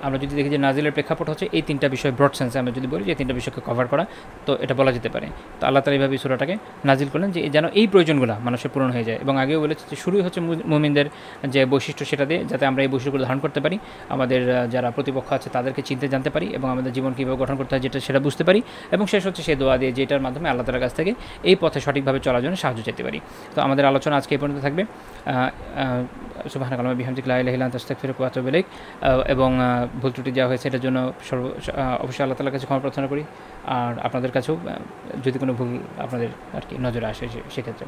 আমরা যদি দেখি যে নাজিলের প্রেক্ষাপট হচ্ছে এই তিনটা বিষয়, ব্রড সেন্সে আমরা যদি বলি যে তিনটা বিষয়কে কভার করা, তো এটা বলা যেতে পারে। তো আল্লাহ তাআলা এইভাবে সূরাটাকে নাজিল করলেন যে যেন এই প্রয়োজনগুলো মানুষের পূরণ হয়ে যায়। এবং আগেও বলেছে যে শুরুই হচ্ছে মুমিনদের যে বৈশিষ্ট্য সেটা দিয়ে, যাতে আমরা এই বৈশিষ্ট্যগুলো ধারণ করতে পারি, আমাদের যারা প্রতিপক্ষ আছে তাদেরকে চিনতে জানতে পারি এবং আমাদের জীবন কীভাবে গঠন করতে হয় সেটা বুঝতে পারি। এবং শেষ হচ্ছে সেই দোয়া দিয়ে, যেটার মাধ্যমে আল্লাহ তাআলার কাছ থেকে এই পথে সঠিকভাবে চলার জন্য সাহায্য চাইতে পারি। তো আমাদের আলোচনা আজকে এই পর্যন্ত থাকবে। সুবহানাকাল্লাহুম্মা বিহামদিকা লা ইলাহা ইল্লা আনতা আস্তাগফিরুকা ওয়া আতুবু ইলাইক। এবং ভুল ত্রুটি দেওয়া হয়েছে এটার জন্য অবশ্যই আল্লাহ তাআলার কাছে ক্ষমা প্রার্থনা করি। আর আপনাদের কাছেও যদি কোনো ভুল আপনাদের আর কি নজরে আসে সেক্ষেত্রে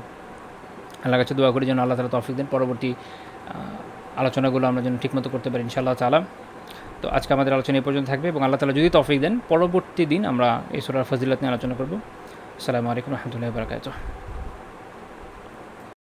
আল্লাহর কাছে দোয়া করি যেন আল্লাহ তাআলা তৌফিক দেন, পরবর্তী আলোচনাগুলো আমরা যেন ঠিকমতো করতে পারি ইনশাআল্লাহ তাআলা। তো আজকে আমাদের আলোচনা এই পর্যন্ত থাকবে এবং আল্লাহ তাআলা যদি তৌফিক দেন পরবর্তী দিন আমরা এই সূরার ফজিলত নিয়ে আলোচনা করব। আসসালামু আলাইকুম ওয়া রাহমাতুল্লাহি ওয়া বারাকাতুহু।